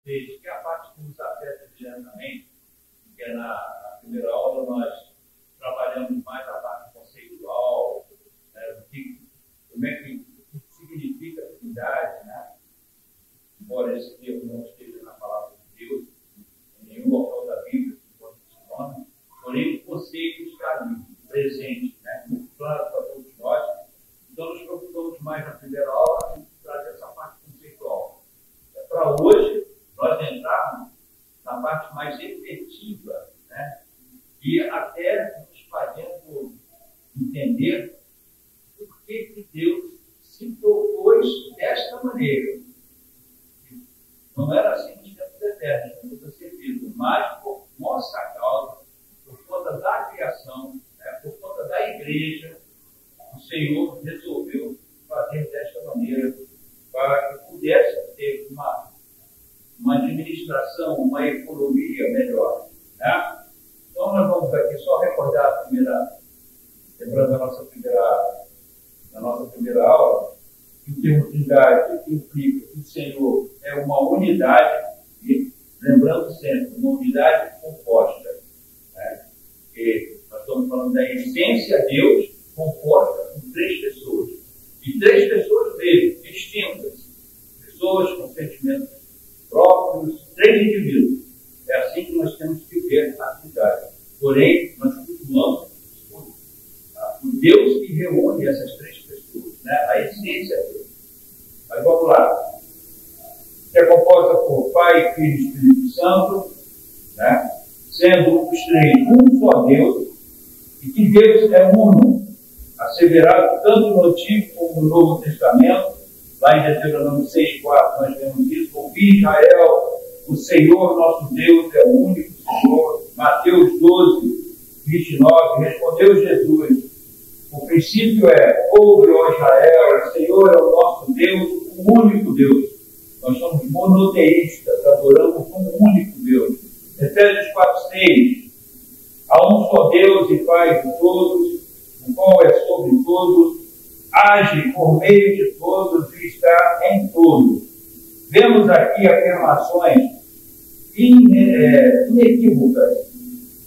Veja que a parte que nos afeta diretamente, que é na primeira aula, nós trabalhamos mais a parte conceitual, né, como é que significa a Trindade, né? Embora esse termo não esteja na palavra de Deus, em nenhum local da Bíblia, enquanto esse nome, porém o conceito está ali, presente, né? Muito claro para todos nós. Então, nos preocupamos mais na primeira aula em trazer essa parte conceitual. Para hoje, nós entrarmos na parte mais efetiva, né? E até nos fazendo entender por que Deus se propôs desta maneira. Não era assim nos tempos eternos, com toda certeza, mas por nossa causa, por conta da criação, né? Por conta da igreja, o Senhor resolveu fazer desta maneira para que pudesse ter uma administração, uma economia melhor. Né? Então, nós vamos aqui só recordar lembrando a nossa primeira aula, que o termo Trindade implica que o Senhor é uma unidade, e lembrando sempre, uma unidade composta. Né? Porque nós estamos falando da essência de Deus composta com três pessoas. E três pessoas mesmo, distintas. Pessoas com sentimentos próprios, três indivíduos. É assim que nós temos que ver a Trindade. Porém, nós cultuamos o Deus que reúne essas três pessoas, né? A essência de Deus. Mas vamos lá. Que é composta por Pai, Filho e Espírito Santo, né? Sendo os três um só Deus, e que Deus é uno, asseverado tanto no Antigo como no Novo Testamento. Lá em Deuteronômio 6,4 nós vemos isso. Ouvi Israel, o Senhor nosso Deus é o único Senhor. Mateus 12,29, respondeu Jesus. O princípio é: ouve, ó Israel, o Senhor é o nosso Deus, o único Deus. Nós somos monoteístas, adoramos um único Deus. Efésios 4,6, há um só Deus e Pai de todos, o qual é sobre todos, age por meio de todos e está em todos. Vemos aqui afirmações inequívocas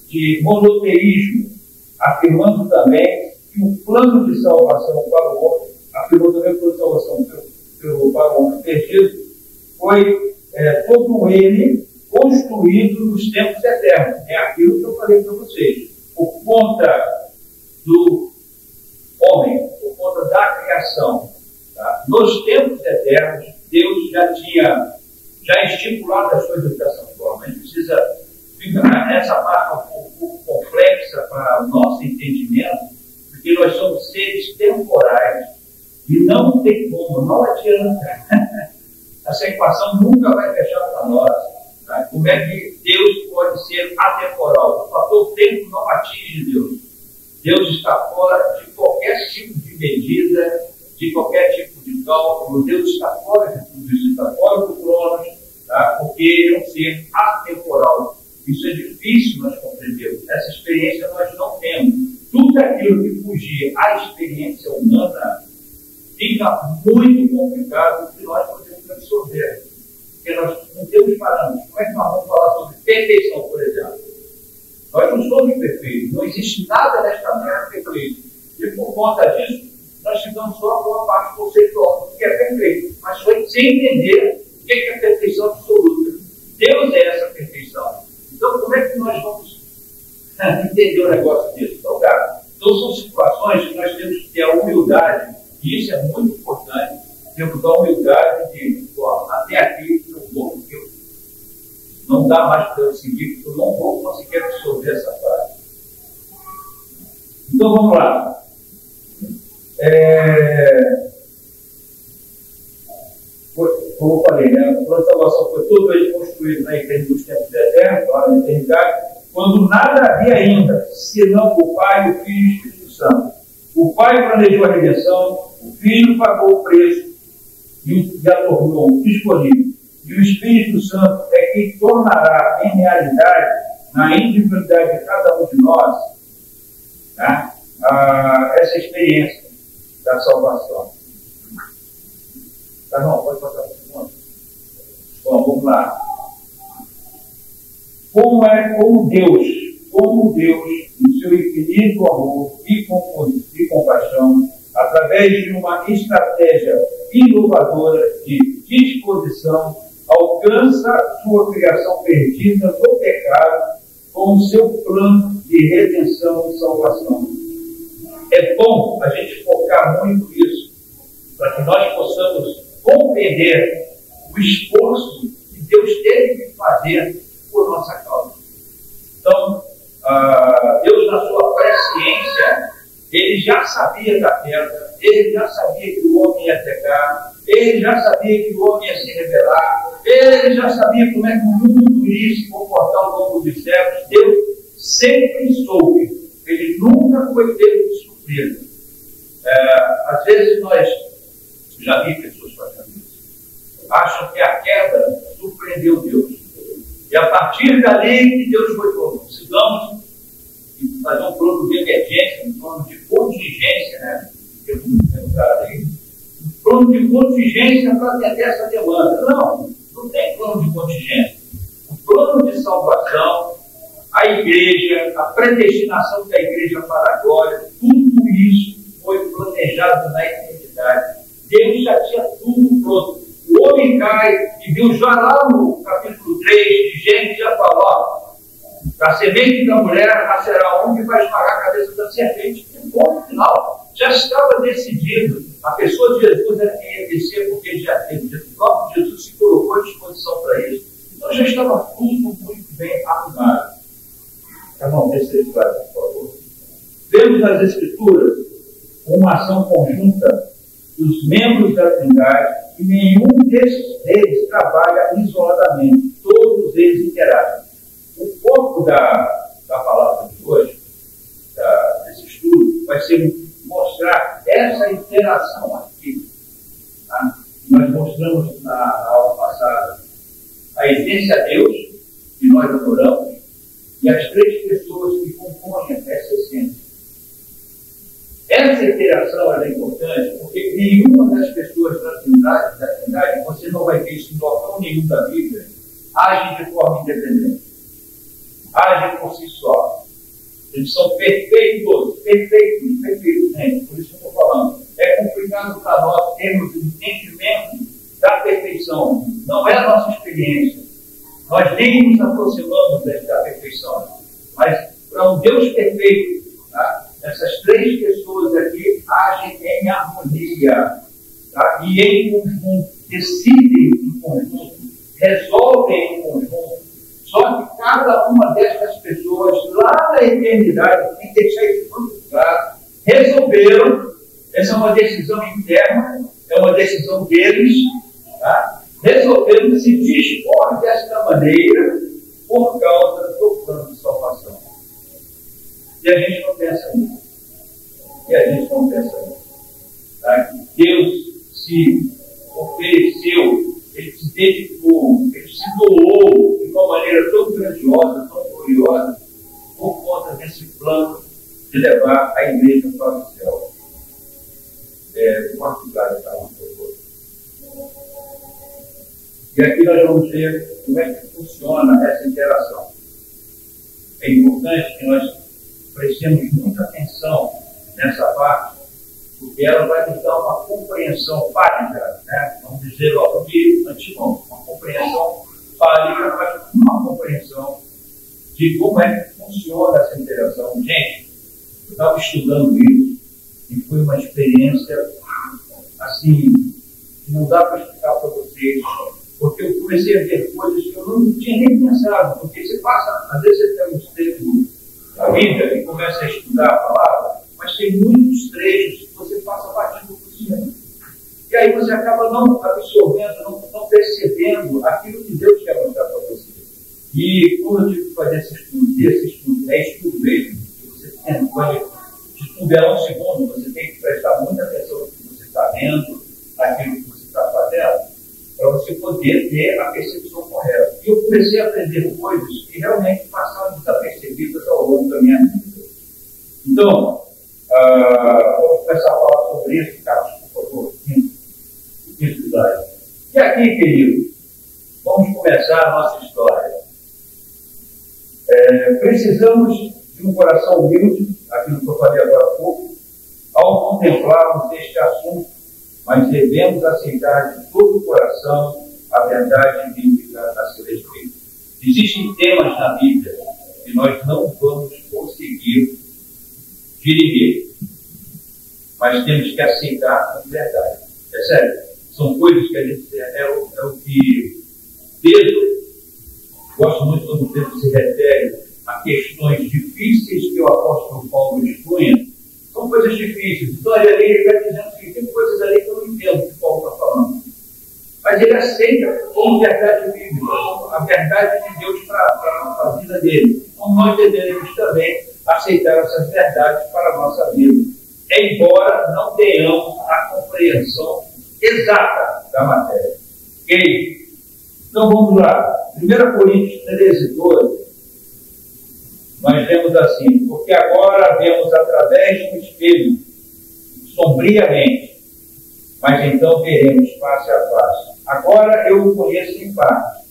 de monoteísmo, afirmando também que o plano de salvação para o homem, afirmou também o plano de salvação para o homem perdido, foi todo ele construído nos tempos eternos. É aquilo que eu falei para vocês. Por conta do homem, por conta da criação, tá? Nos tempos eternos, Deus já tinha estipulado as suas dessa forma. A gente precisa ficar nessa parte um pouco complexa para o nosso entendimento, porque nós somos seres temporais e não tem como, não adianta. Essa equação nunca vai fechar para nós. Tá? Como é que Deus pode ser atemporal? O fator tempo não atinge Deus. Deus está fora de qualquer tipo de medida, de qualquer tipo de cálculo. Deus está fora de tudo isso, está fora do Cronos, tá? Porque ele é um ser atemporal. Isso é difícil nós compreendermos. Essa experiência nós não temos. Tudo aquilo que fugir à experiência humana fica muito complicado que nós podemos absorver. Porque nós não temos parâmetros. Como é que nós vamos falar sobre perfeição, por exemplo? Nós não somos perfeitos, não existe nada nesta terra perfeito. E por conta disso, nós ficamos só com a parte conceitual, que é perfeito, mas foi sem entender o que é a perfeição absoluta. Deus é essa perfeição. Então, como é que nós vamos entender o negócio disso? Então, são situações que nós temos que ter a humildade, e isso é muito importante, temos a humildade de, até aqui, eu vou, porque não dá mais para eu seguir, porque eu não vou conseguir absorver essa parte. Então, vamos lá. Como eu falei, né? O plano de salvação foi todo ele construído na eternidade dos tempos eternos, lá na eternidade, quando nada havia ainda, senão o Pai, o Filho e o Espírito Santo. O Pai planejou a redenção, o Filho pagou o preço e a tornou disponível. E o Espírito Santo é quem tornará em realidade, na individualidade de cada um de nós, né, essa experiência da salvação. Tá, não, pode passar para o segundo. Bom, vamos lá. como Deus, no seu infinito amor e compaixão, através de uma estratégia inovadora de disposição, alcança sua criação perdida no pecado com o seu plano de redenção e salvação. É bom a gente focar muito nisso, para que nós possamos compreender o esforço que Deus teve que fazer por nossa causa. Então, Deus, na sua presciência, Ele já sabia da queda, Ele já sabia que o homem ia pecar, Ele já sabia que o homem ia se rebelar, Ele já sabia como é que o mundo iria se comportar ao longo dos séculos. Deus sempre soube, Ele nunca foi pego de surpresa. Às vezes nós já vi pessoas fazendo isso, acham que a queda surpreendeu Deus. E a partir dali que Deus foi falando, precisamos fazer um plano de emergência, um plano de contingência, né? Um plano de contingência para atender essa demanda. Não tem plano de contingência. O plano de salvação, a igreja, a predestinação da igreja para a glória, tudo isso foi planejado na eternidade. Deus já tinha tudo pronto. O homem cai, e Deus já lá no capítulo 3 de Gênesis já falou: a semente da mulher nascerá um que vai esmagar a cabeça da serpente. E ponto final. Já estava decidido. A pessoa de Jesus era quem ia descer, porque ele já teve. O próprio Jesus se colocou à disposição para isso. Então já estava tudo muito bem arrumado. Irmão, descer por favor. Vemos nas Escrituras uma ação conjunta dos membros da Trindade, e nenhum deles trabalha isoladamente, todos eles interagem. O foco da palavra de hoje, desse estudo, vai ser mostrar essa interação aqui. Tá? Nós mostramos na aula passada a essência a Deus, que nós adoramos, e as três pessoas que compõem essa essência. Essa interação é importante porque nenhuma das pessoas da Trindade, você não vai ver isso em local nenhum da Bíblia, age de forma independente. Age por si só. Eles são perfeitos, gente. Por isso que eu estou falando. É complicado para nós termos o entendimento da perfeição. Não é a nossa experiência. Nós nem nos aproximamos da perfeição. Mas para um Deus perfeito, tá? Essas três pessoas aqui agem em harmonia, tá? E em conjunto, decidem em conjunto, resolvem em conjunto. Só que cada uma dessas pessoas, lá na eternidade, tem que deixar isso muito claro, resolveram. Essa é uma decisão interna, é uma decisão deles, tá? Resolveram se dispor desta maneira por causa do plano de salvação. E a gente não pensa nisso. Tá? Deus se ofereceu, Ele se dedicou, Ele se doou de uma maneira tão grandiosa, tão gloriosa, por conta desse plano de levar a igreja para o céu. O quarto lugar está lá, por favor. E aqui nós vamos ver como é que funciona essa interação. É importante que nós prestemos muita atenção nessa parte, porque ela vai nos dar uma compreensão válida, né? Vamos dizer logo de antemão, uma compreensão válida, mas uma compreensão de como é que funciona essa interação. Gente, eu estava estudando isso e foi uma experiência assim, que não dá para explicar para vocês, porque eu comecei a ver coisas que eu não tinha nem pensado, porque você passa, às vezes você pega os textos da Bíblia e começa a estudar a palavra, mas tem muitos trechos que você passa batido por cima. E aí você acaba não absorvendo, não percebendo aquilo que Deus quer mostrar para você. E como eu tive que fazer esse estudo é estudo mesmo, que você tem, estudo é 1 segundo, você tem que prestar muita atenção no que você está vendo, naquilo que você está fazendo, para você poder ter a percepção correta. E eu comecei a aprender coisas que realmente passaram desapercebidas ao longo da minha vida. Então, vamos começar a falar sobre isso, Carlos, por favor. Quinto slide. E aqui, querido, vamos começar a nossa história. precisamos de um coração humilde, aquilo que eu falei agora há pouco, ao contemplarmos este assunto, mas devemos aceitar de todo o coração a verdade bíblica a seu respeito. Existem temas na Bíblia que nós não vamos conseguir dirimir, mas temos que aceitar como verdade. É sério, são coisas que a gente é o que Pedro, gosto muito quando Pedro se refere a questões difíceis que o apóstolo Paulo expunha, são coisas difíceis. Então ele está dizendo que tem coisas ali que eu não entendo o que Paulo está falando. Mas ele aceita como verdade bíblica, como a verdade de Deus para a vida dele. Então nós devemos também aceitar essas verdades para a nossa vida, embora não tenhamos a compreensão exata da matéria. Ok? Então vamos lá. 1 Coríntios 13, 12. Nós vemos assim: porque agora vemos através do espelho, sombriamente, mas então veremos face a face. Agora eu o conheço em parte,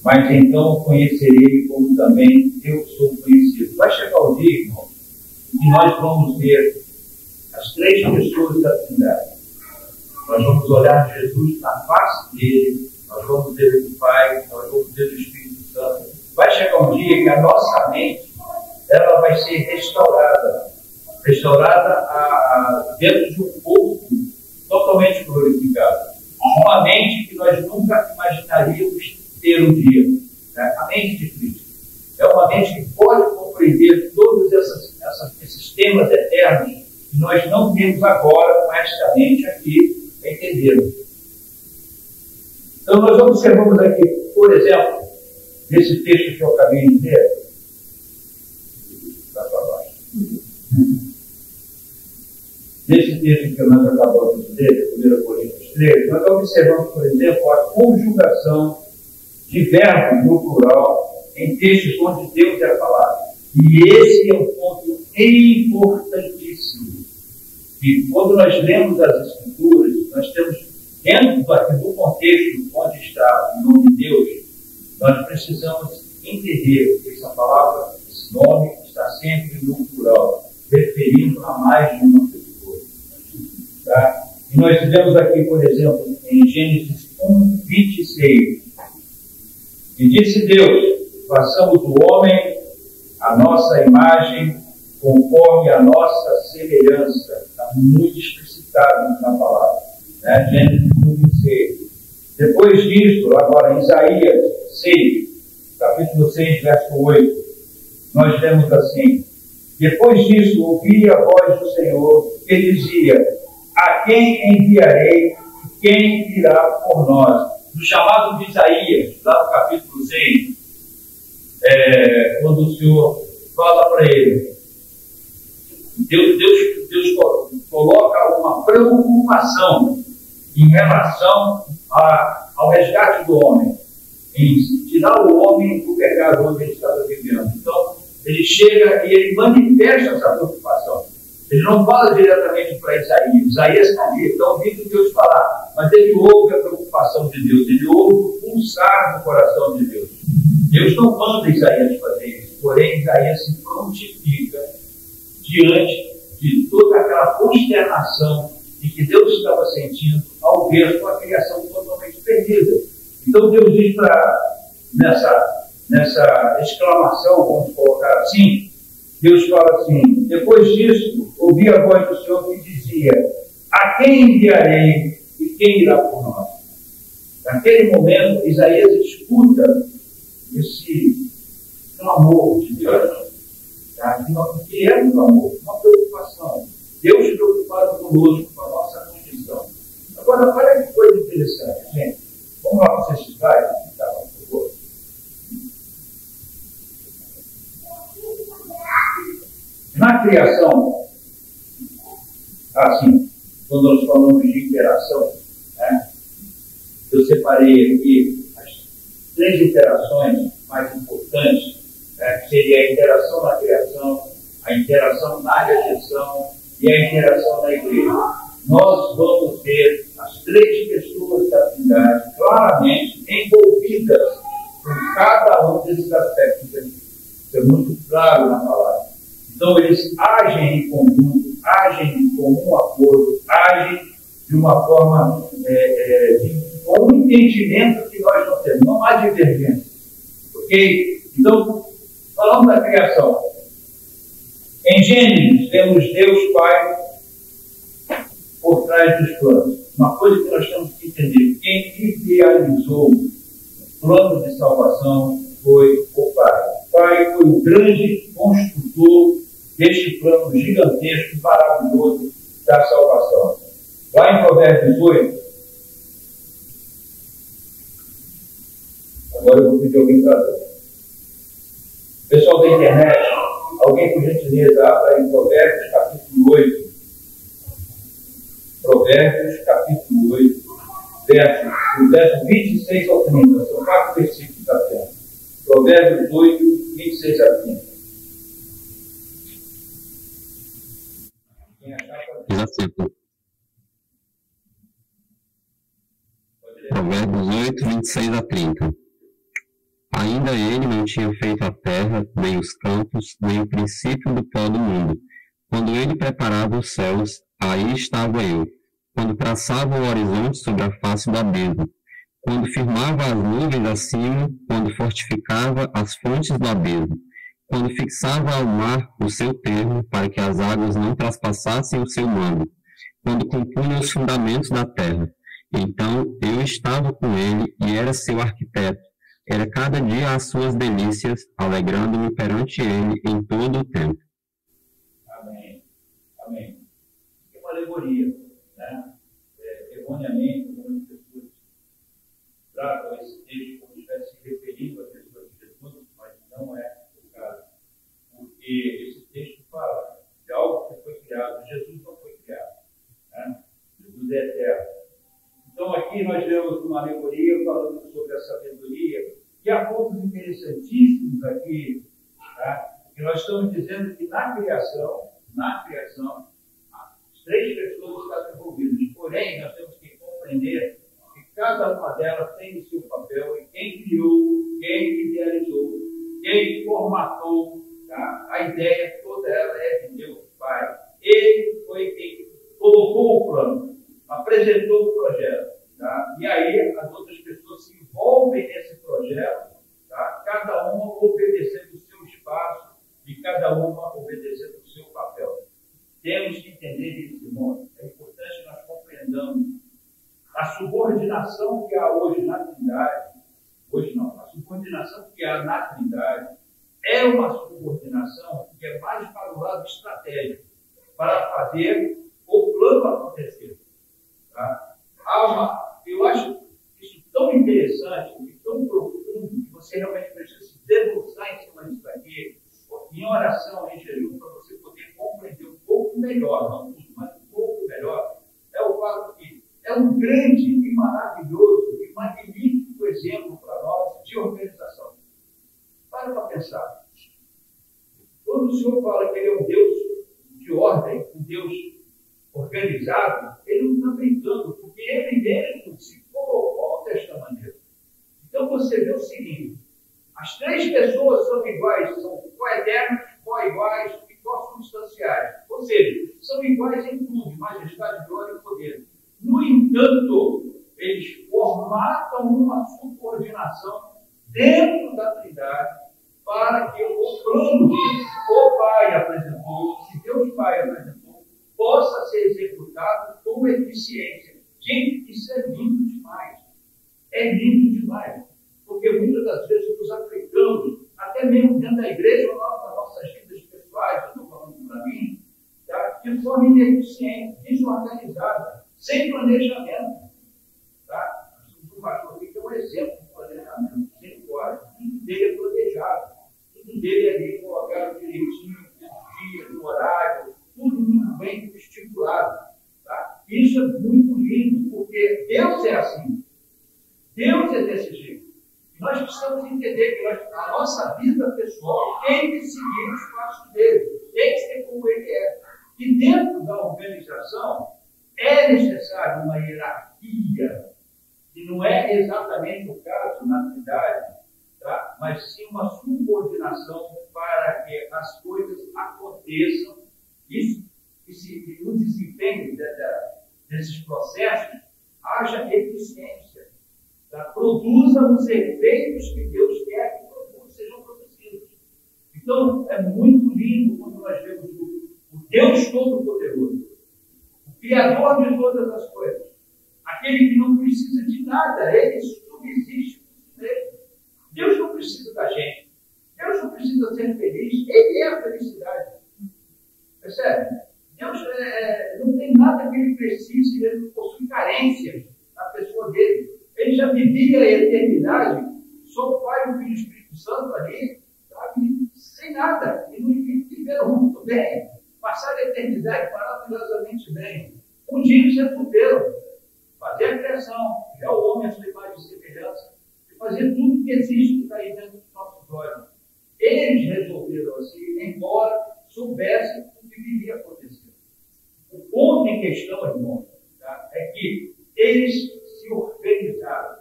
mas então o conhecerei como também eu sou conhecido. Vai chegar o dia, irmão, que nós vamos ver as três pessoas da Trindade. Nós vamos olhar Jesus na face dele, nós vamos ver o Pai, nós vamos ver o Espírito Santo. Vai chegar um dia que a nossa mente ela vai ser restaurada dentro de um corpo totalmente glorificado. Uma mente que nós nunca imaginaríamos ter um dia. Né? A mente de Cristo. É uma mente que pode compreender todos esses temas eternos que nós não temos agora com esta mente aqui entendendo. Então nós observamos aqui, por exemplo, nesse texto que eu acabei de ler, nesse texto que nós acabamos de ler, 1 Coríntios 13, nós observamos, por exemplo, a conjugação de verbos no plural em textos onde Deus é falado. E esse é um ponto importantíssimo. E quando nós lemos as Escrituras, nós temos, dentro do contexto onde está o nome de Deus, nós precisamos entender que essa palavra, esse nome, está sempre no plural, referindo a mais de uma pessoa. Tá? E nós vemos aqui, por exemplo, em Gênesis 1, 26. E disse Deus: façamos o homem a nossa imagem, conforme a nossa semelhança. Está muito explicitado na palavra. Né? Gênesis 1, 26. Depois disso, agora, Isaías 6, capítulo 6, verso 8. Nós vemos assim: depois disso ouvi a voz do Senhor que dizia: a quem enviarei e quem irá por nós? No chamado de Isaías, lá no capítulo 6, quando o Senhor fala para ele, Deus coloca uma preocupação em relação ao resgate do homem, em tirar o homem do pecado onde ele estava vivendo. Então, ele chega e ele manifesta essa preocupação. Ele não fala diretamente para Isaías. Isaías está ouvindo Deus falar, mas ele ouve a preocupação de Deus, ele ouve o pulsar do coração de Deus. Deus não manda Isaías fazer isso, porém Isaías se prontifica diante de toda aquela consternação de que Deus estava sentindo ao ver sua criação totalmente perdida. Então Deus diz nessa exclamação, vamos colocar assim, Deus fala assim: depois disso, ouvi a voz do Senhor que dizia: a quem enviarei e quem irá por nós? Naquele momento, Isaías escuta esse clamor de Deus, tá? Que é um clamor, uma preocupação. Deus preocupado conosco, com a nossa condição. Agora, olha que coisa interessante, gente. Vamos lá para esse slide, tá, por favor. Na criação, assim, quando nós falamos de interação, né, eu separei aqui as três interações mais importantes, né, que seria a interação na criação, a interação na redenção e a interação na igreja. Nós vamos ter as três pessoas da Trindade claramente envolvidas com cada um desses aspectos aqui. Isso é muito claro na palavra. Então, eles agem em conjunto, agem em comum acordo, agem de uma forma, com um entendimento que nós não temos. Não há divergência. Ok? Então, falando da criação. Em Gênesis, temos Deus Pai por trás dos planos. Uma coisa que nós temos que entender: quem idealizou o plano de salvação foi o Pai. O Pai foi o grande construtor deste plano gigantesco e maravilhoso da salvação. Lá em Provérbios 8, agora eu vou pedir alguém para ler. Pessoal da internet, alguém por gentileza abra em Provérbios capítulo 8. Provérbios capítulo 8, do verso 26 ao 30. São 4 versículos apenas. Provérbios 8, 26 a 30. Já cito. Provérbios 8, 26 a 30. Ainda ele não tinha feito a terra, nem os campos, nem o princípio do pó do mundo. Quando ele preparava os céus, aí estava eu. Quando traçava o horizonte sobre a face do abismo. Quando firmava as nuvens acima, quando fortificava as fontes do abismo. Quando fixava ao mar o seu termo, para que as águas não traspassassem o seu mando. Quando compunha os fundamentos da terra. Então eu estava com ele e era seu arquiteto. Era cada dia as suas delícias, alegrando-me perante ele em todo o tempo. Amém. Amém. É uma alegoria, né? Erroneamente, algumas pessoas tratam esse texto como se estivesse se referindo à pessoa de Jesus, mas não é o caso. Porque esse texto fala de algo que foi criado. Jesus não foi criado, né? Jesus é eterno. Então, aqui nós vemos uma alegoria falando sobre a sabedoria. E há pontos interessantíssimos aqui, tá? Que nós estamos dizendo que na criação, as 3 pessoas estavam envolvidas. Porém, nós temos que compreender que cada uma delas tem o seu papel e quem criou, quem idealizou, quem formatou, tá? A ideia toda ela é de Deus Pai. Ele foi quem colocou o plano, apresentou o projeto. Tá? E aí as outras pessoas se envolvem nesse projeto, tá? Cada uma obedecendo o seu espaço e cada uma obedecendo o seu papel. Temos que entender isso, irmãos. É importante que nós compreendamos a subordinação que há hoje na Trindade. Hoje não, a subordinação que há na Trindade é uma subordinação que é mais para o lado estratégico, para fazer o plano acontecer. Tá? Eu acho isso tão interessante e tão profundo que você realmente precisa se debruçar em cima disso aqui, em oração, em jejum, para você poder compreender um pouco melhor, não tudo, mas um pouco melhor, é o fato que é um grande e maravilhoso e magnífico exemplo para nós de organização. Para pensar. Quando o Senhor fala que Ele é um Deus de ordem, um Deus organizado, Ele não está brincando, porque Ele mesmo se colocou desta maneira. Então você vê o seguinte: as 3 pessoas são iguais, são coeternos, co-iguais e co-substanciais. Ou seja, são iguais em tudo, majestade, glória e poder. No entanto, eles formatam uma subordinação dentro da Trindade para que o plano que o Pai apresentou, que Deus Pai apresentou, possa ser executado com eficiência. Gente, isso é lindo demais. É lindo demais. Porque muitas das vezes nos aplicamos, até mesmo dentro da igreja, nas nossas vidas pessoais, eu estou falando para mim, tá? De forma ineficiente, desorganizada, sem planejamento. Tá? O pastor aqui é um exemplo de planejamento. Sem fora, tudo dele é planejado. Tudo dele é ali colocado direitinho, no dia, no horário, tudo muito bem estipulado. Tá? Isso é muito lindo, porque Deus é assim. Deus é desse jeito. E nós precisamos entender que a nossa vida pessoal tem que seguir os passos dele, tem que ser como ele é. E dentro da organização é necessário uma hierarquia, que não é exatamente o caso na cidade, tá? Mas sim uma subordinação para que as coisas aconteçam e no desempenho desses processos haja eficiência, tá? Produza os efeitos que Deus quer que sejam produzidos. Então, é muito lindo quando nós vemos o Deus Todo-Poderoso, o Criador de todas as coisas, aquele que não precisa de nada, ele subsiste por si mesmo. Deus não precisa da gente, Deus não precisa ser feliz, ele é a felicidade. Percebe? Deus não tem nada que ele precise, ele não possui carências na pessoa dele. Ele já vivia a eternidade, só o Pai, o Filho e o Espírito Santo ali, sabe? Sem nada, e viveram muito bem, passaram a eternidade maravilhosamente bem. Um dia eles resolveram fazer a criação, criar o homem à sua imagem e semelhança, e fazer tudo que existe que está aí dentro dos nossos olhos. Eles resolveram assim, embora soubessem o que viria a acontecer. O ponto em questão, irmão, tá, é que eles se organizaram.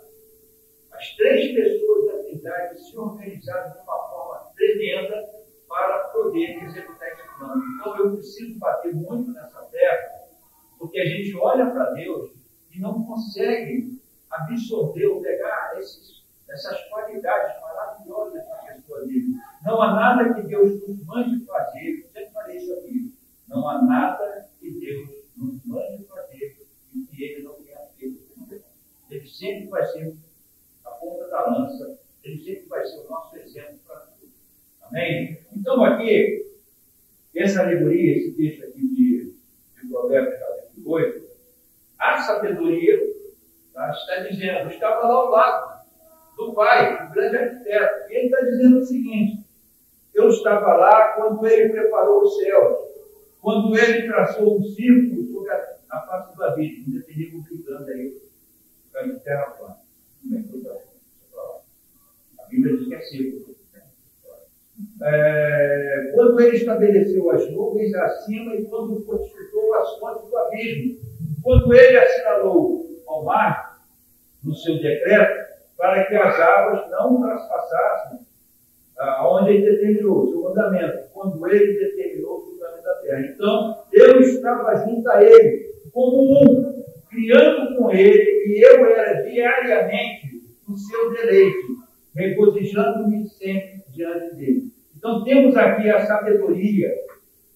As três pessoas da Trindade se organizaram de uma forma tremenda para poder executar esse plano. Então, eu preciso bater muito nessa tecla, porque a gente olha para Deus e não consegue absorver ou pegar essas qualidades maravilhosas da pessoa dele. Não há nada que Deus nos mande fazer, eu sempre falei isso aqui, não há nada que Deus nos mande fazer e que ele não tenha feito. Ele sempre vai ser a ponta da lança, ele sempre vai ser o nosso exemplo para tudo. Amém? Então, aqui, essa alegoria, esse texto aqui de Provérbios capítulo 8, a sabedoria, tá, está dizendo, estava lá ao lado do Pai, o grande arquiteto, e ele está dizendo o seguinte: eu estava lá quando ele preparou os céus, quando ele traçou um círculo sobre a face do abismo. Ainda tem nego gritando aí, de terra plana. A Bíblia diz que é círculo. Quando ele estabeleceu as nuvens acima e quando fortificou as fontes do abismo, quando ele assinalou ao mar, no seu decreto, para que as águas não traspassassem aonde ele determinou o seu mandamento, quando ele determinou o fundamento da terra. Então, eu estava junto a ele, como um, criando com ele, e eu era diariamente no seu deleite, regozijando-me sempre diante dele. Então, temos aqui a sabedoria,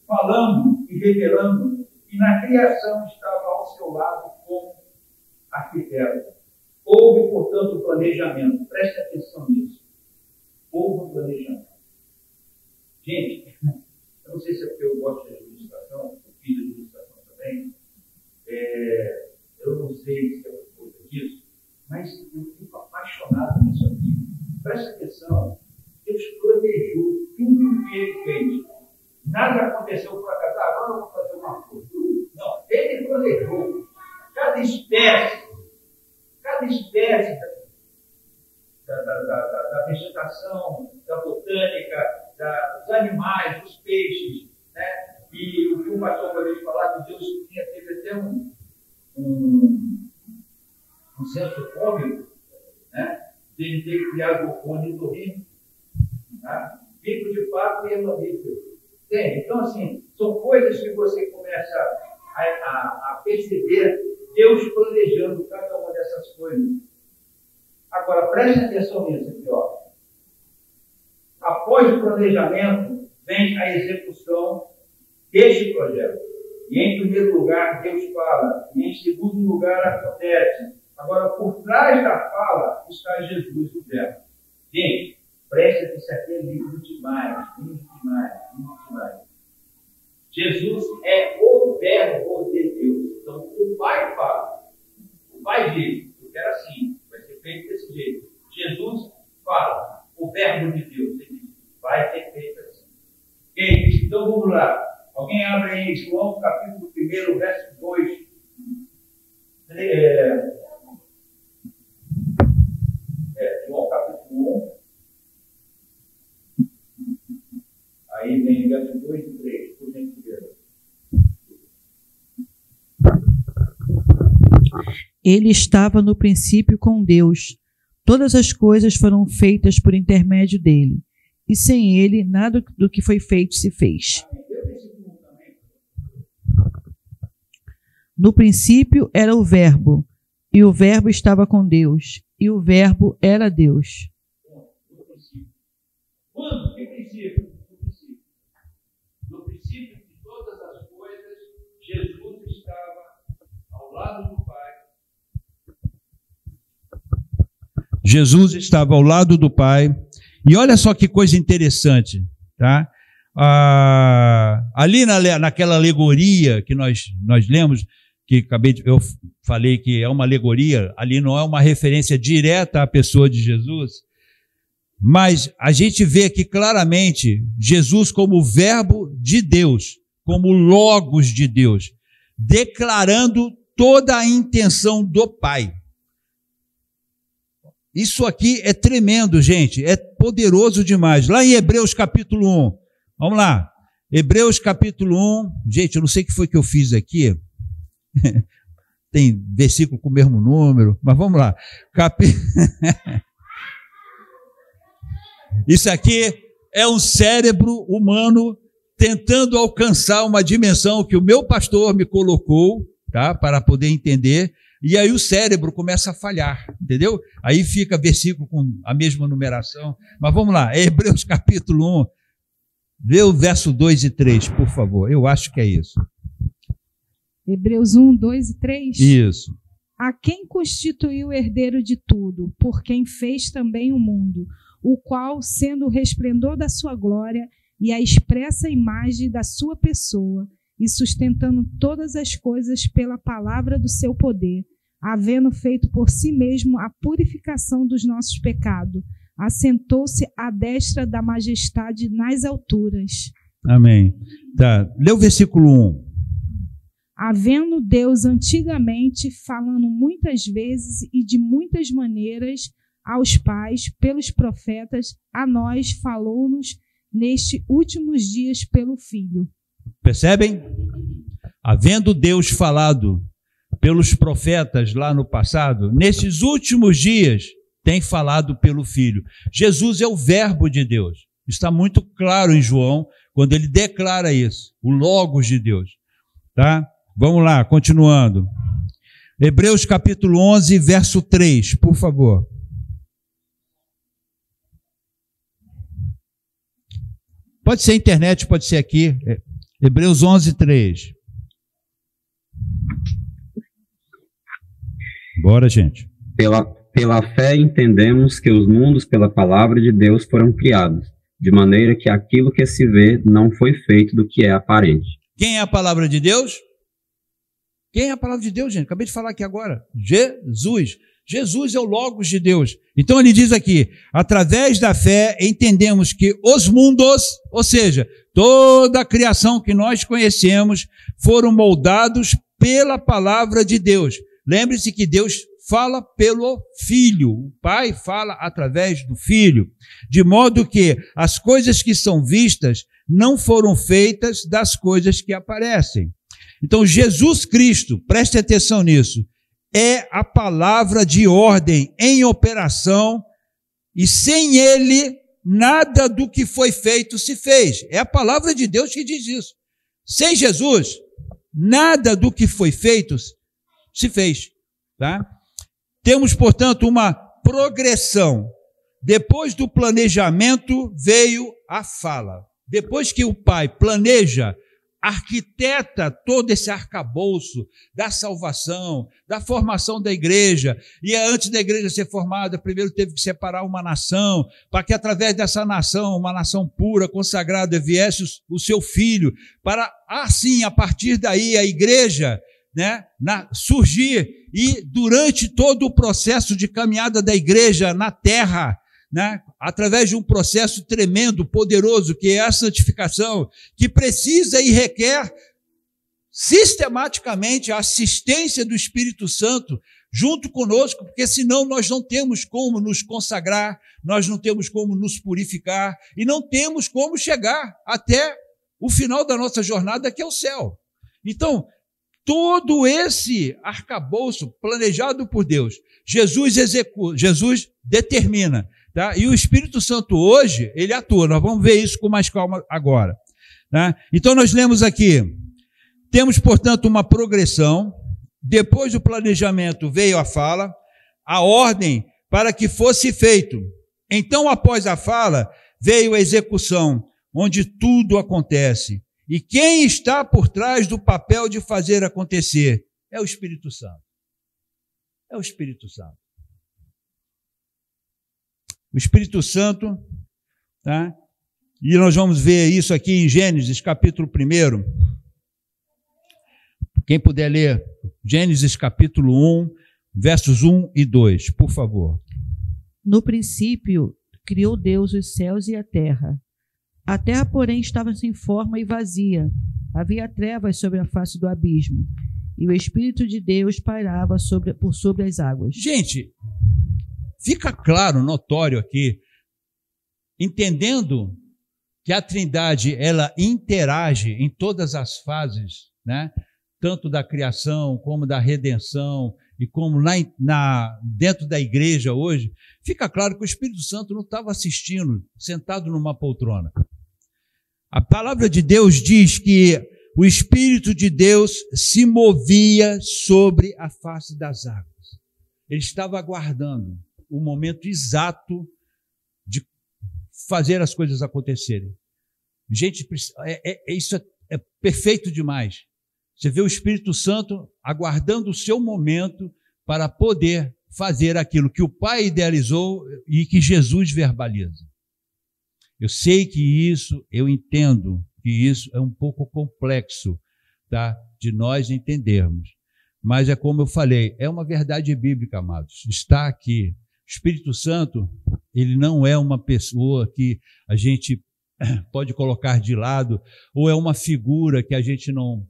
falando e revelando que na criação estava ao seu lado como arquiteto. Houve, portanto, o planejamento. Preste atenção nisso. Houve um planejamento. Gente, eu não sei se é porque eu gosto de administração, eu fiz administração também, eu não sei se é por conta disso, mas eu fico apaixonado nisso aqui. Preste atenção. Deus planejou tudo o que ele fez. Nada aconteceu por acaso. Agora eu vou fazer uma coisa. Não, ele planejou. Cada espécie da vegetação, da botânica, dos animais, dos peixes, né? E o que o pastor acabou de falar, que Deus teve até um senso cômico, né? De ele ter criado o cone do rio, tá? Bico de pato e mamífero. Então, assim, são coisas que você começa a perceber Deus planejando cada uma dessas coisas. Agora, preste atenção nisso aqui, ó. Após o planejamento, vem a execução deste projeto. E em primeiro lugar, Deus fala. E em segundo lugar, acontece. Agora, por trás da fala, está Jesus, o Verbo. Gente, preste atenção, isso aqui é lindo demais, lindo demais, lindo demais. Jesus é o Verbo de Deus. Então, o Pai fala. O Pai diz, eu quero assim, vai ser feito desse jeito. Jesus fala, o Verbo de Deus, ele diz, vai ser feito assim. Ok? Então, vamos lá. Alguém abre aí João, capítulo 1, verso 2. João, capítulo 1. Aí vem verso 2 e 3, por gentileza. Ele estava no princípio com Deus. Todas as coisas foram feitas por intermédio dele, e sem ele nada do que foi feito se fez. No princípio era o Verbo, e o Verbo estava com Deus, e o Verbo era Deus. Quando? Que princípio? No princípio de todas as coisas, Jesus estava ao lado do Pai. Jesus estava ao lado do Pai. E olha só que coisa interessante, tá? Ali naquela alegoria que nós lemos, que eu falei que é uma alegoria, ali não é uma referência direta à pessoa de Jesus, mas a gente vê aqui claramente Jesus como o Verbo de Deus, como o Logos de Deus, declarando toda a intenção do Pai. Isso aqui é tremendo, gente, é poderoso demais. Lá em Hebreus capítulo 1, vamos lá, Hebreus capítulo 1, gente, eu não sei o que foi que eu fiz aqui, tem versículo com o mesmo número, mas vamos lá. Isso aqui é um cérebro humano tentando alcançar uma dimensão que o meu pastor me colocou, tá, para poder entender, e aí o cérebro começa a falhar, entendeu? Aí fica versículo com a mesma numeração, mas vamos lá, Hebreus capítulo 1, vê o verso 2 e 3, por favor, eu acho que é isso. Hebreus 1, 2 e 3? Isso. A quem constituiu o herdeiro de tudo, por quem fez também o mundo, o qual, sendo o resplendor da sua glória e a expressa imagem da sua pessoa, e sustentando todas as coisas pela palavra do seu poder, havendo feito por si mesmo a purificação dos nossos pecados, assentou-se à destra da majestade nas alturas. Amém. Tá, lê o versículo 1. Havendo Deus antigamente, falando muitas vezes e de muitas maneiras aos pais, pelos profetas, a nós falou-nos nestes últimos dias pelo Filho. Percebem? Havendo Deus falado pelos profetas lá no passado, nesses últimos dias tem falado pelo Filho. Jesus é o Verbo de Deus. Está muito claro em João, quando ele declara isso, o Logos de Deus. Tá? Vamos lá, continuando. Hebreus capítulo 11, verso 3, por favor. Pode ser internet, pode ser aqui. Hebreus 11, 3. Bora, gente. Pela fé entendemos que os mundos pela palavra de Deus foram criados, de maneira que aquilo que se vê não foi feito do que é aparente. Quem é a palavra de Deus? Quem é a palavra de Deus, gente? Acabei de falar aqui agora. Jesus. Jesus é o Logos de Deus. Então ele diz aqui, através da fé entendemos que os mundos, ou seja, toda a criação que nós conhecemos, foram moldados pela palavra de Deus. Lembre-se que Deus fala pelo Filho, o Pai fala através do Filho, de modo que as coisas que são vistas não foram feitas das coisas que aparecem. Então, Jesus Cristo, preste atenção nisso, é a palavra de ordem em operação e sem ele, nada do que foi feito se fez. É a palavra de Deus que diz isso. Sem Jesus, nada do que foi feito se fez. Tá? Temos, portanto, uma progressão. Depois do planejamento veio a fala. Depois que o Pai planeja, arquiteta todo esse arcabouço da salvação, da formação da igreja, e antes da igreja ser formada, primeiro teve que separar uma nação, para que através dessa nação, uma nação pura, consagrada, viesse o seu filho, para assim, a partir daí, a igreja, né, surgir, e durante todo o processo de caminhada da igreja na terra, né, através de um processo tremendo, poderoso, que é a santificação, que precisa e requer sistematicamente a assistência do Espírito Santo junto conosco, porque senão nós não temos como nos consagrar, nós não temos como nos purificar e não temos como chegar até o final da nossa jornada, que é o céu. Então, todo esse arcabouço planejado por Deus, Jesus executa, Jesus determina, tá? E o Espírito Santo hoje, ele atua. Nós vamos ver isso com mais calma agora, tá? Então nós lemos aqui, temos, portanto, uma progressão. Depois do planejamento veio a fala, a ordem para que fosse feito. Então, após a fala, veio a execução, onde tudo acontece. E quem está por trás do papel de fazer acontecer? É o Espírito Santo. É o Espírito Santo. O Espírito Santo, tá? E nós vamos ver isso aqui em Gênesis, capítulo 1. Quem puder ler Gênesis, capítulo 1, versos 1 e 2, por favor. No princípio, criou Deus os céus e a terra. A terra, porém, estava sem forma e vazia. Havia trevas sobre a face do abismo, e o Espírito de Deus pairava por sobre as águas. Gente, fica claro, notório aqui, entendendo que a Trindade, ela interage em todas as fases, né? Tanto da criação, como da redenção, e como dentro da igreja hoje, fica claro que o Espírito Santo não estava assistindo, sentado numa poltrona. A palavra de Deus diz que o Espírito de Deus se movia sobre a face das águas. Ele estava aguardando o momento exato de fazer as coisas acontecerem. Gente, isso é perfeito demais. Você vê o Espírito Santo aguardando o seu momento para poder fazer aquilo que o Pai idealizou e que Jesus verbaliza. Eu sei que isso, eu entendo que isso é um pouco complexo, tá? De nós entendermos. Mas é como eu falei, é uma verdade bíblica, amados. Está aqui. O Espírito Santo, ele não é uma pessoa que a gente pode colocar de lado, ou é uma figura que a gente não...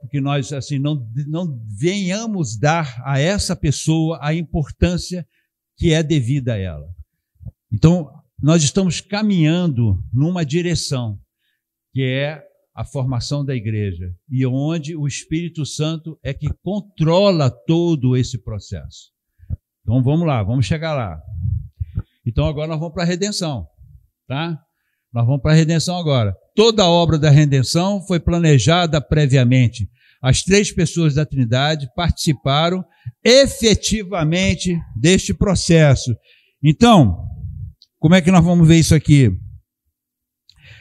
que nós assim não venhamos dar a essa pessoa a importância que é devida a ela. Então, nós estamos caminhando numa direção, que é a formação da igreja, e onde o Espírito Santo é que controla todo esse processo. Então, vamos lá, vamos chegar lá. Então, agora nós vamos para a redenção, tá? Nós vamos para a redenção agora. Toda a obra da redenção foi planejada previamente. As 3 pessoas da Trindade participaram efetivamente deste processo. Então, como é que nós vamos ver isso aqui?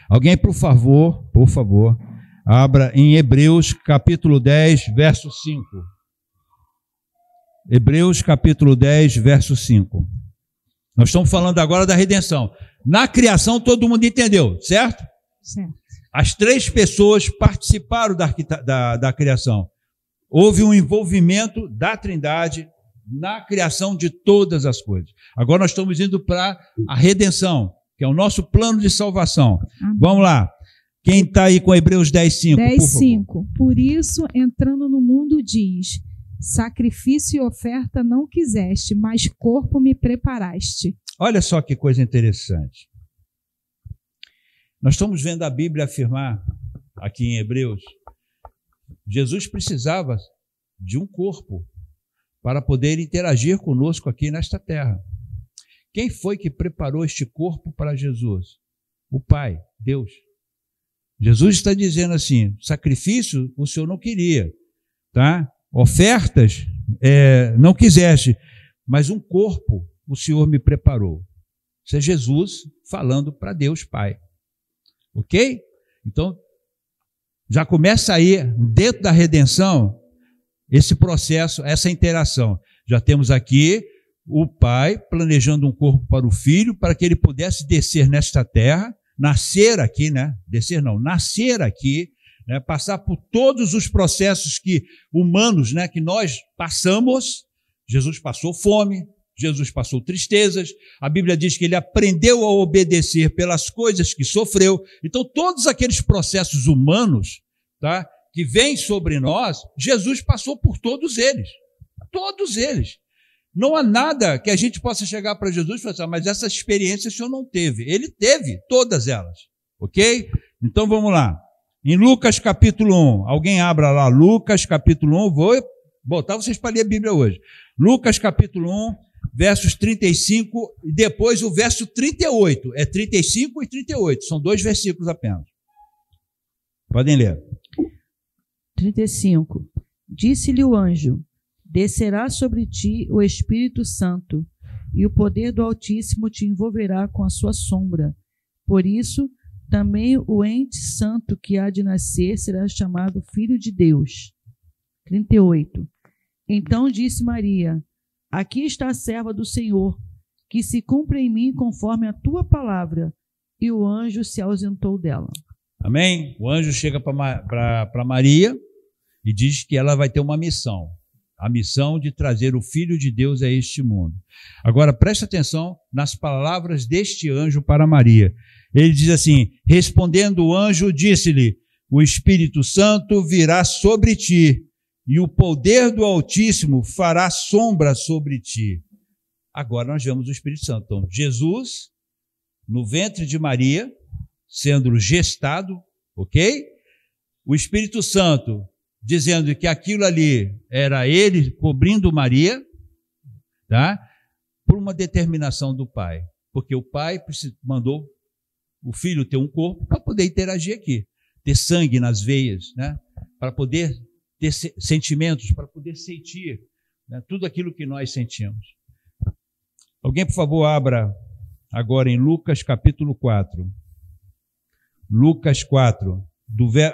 Alguém, por favor, abra em Hebreus capítulo 10, verso 5. Hebreus capítulo 10, verso 5. Nós estamos falando agora da redenção. Na criação todo mundo entendeu, certo? Certo. As 3 pessoas participaram da criação. Houve um envolvimento da Trindade na criação de todas as coisas. Agora nós estamos indo para a redenção, que é o nosso plano de salvação. Amém. Vamos lá. Quem está aí com Hebreus 10, 5? 10, 5. Por isso, entrando no mundo, diz: sacrifício e oferta não quiseste, mas corpo me preparaste. Olha só que coisa interessante. Nós estamos vendo a Bíblia afirmar, aqui em Hebreus, Jesus precisava de um corpo para poder interagir conosco aqui nesta terra. Quem foi que preparou este corpo para Jesus? O Pai, Deus. Jesus está dizendo assim, sacrifício o Senhor não queria, tá? Ofertas não quiseste, mas um corpo o Senhor me preparou. Isso é Jesus falando para Deus Pai. Ok? Então, já começa aí, dentro da redenção, esse processo, essa interação. Já temos aqui o Pai planejando um corpo para o Filho, para que ele pudesse descer nesta terra, nascer aqui, né? Nascer aqui, né? Passar por todos os processos humanos, né? Que nós passamos. Jesus passou fome, Jesus passou tristezas, a Bíblia diz que ele aprendeu a obedecer pelas coisas que sofreu. Então, todos aqueles processos humanos, tá, que vêm sobre nós, Jesus passou por todos eles. Todos eles. Não há nada que a gente possa chegar para Jesus e falar assim, mas essa experiência o Senhor não teve. Ele teve todas elas. Ok? Então, vamos lá. Em Lucas capítulo 1, alguém abra lá, Lucas capítulo 1, vou botar vocês para ler a Bíblia hoje. Lucas capítulo 1, versos 35 e depois o verso 38. É 35 e 38, são 2 versículos apenas. Podem ler. 35. Disse-lhe o anjo: descerá sobre ti o Espírito Santo, e o poder do Altíssimo te envolverá com a sua sombra. Por isso, também o ente santo que há de nascer será chamado Filho de Deus. 38. Então disse Maria: aqui está a serva do Senhor, que se cumpra em mim conforme a tua palavra. E o anjo se ausentou dela. Amém? O anjo chega para Maria e diz que ela vai ter uma missão. A missão de trazer o Filho de Deus a este mundo. Agora, preste atenção nas palavras deste anjo para Maria. Ele diz assim: respondendo o anjo, disse-lhe: o Espírito Santo virá sobre ti, e o poder do Altíssimo fará sombra sobre ti. Agora nós vemos o Espírito Santo. Então, Jesus, no ventre de Maria, sendo gestado, ok? O Espírito Santo dizendo que aquilo ali era ele cobrindo Maria, tá? Por uma determinação do Pai. Porque o Pai mandou o Filho ter um corpo para poder interagir aqui, ter sangue nas veias, né? Para poder ter sentimentos, para poder sentir, né? Tudo aquilo que nós sentimos. Alguém, por favor, abra agora em Lucas capítulo 4. Lucas 4,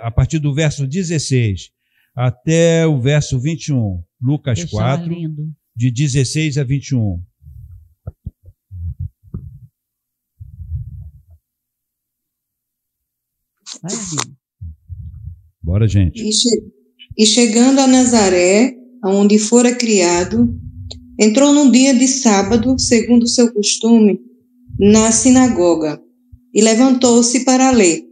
a partir do verso 16 até o verso 21. Lucas 4, de 16 a 21. Bora, gente. E chegando a Nazaré, aonde fora criado, entrou num dia de sábado, segundo o seu costume, na sinagoga, e levantou-se para ler.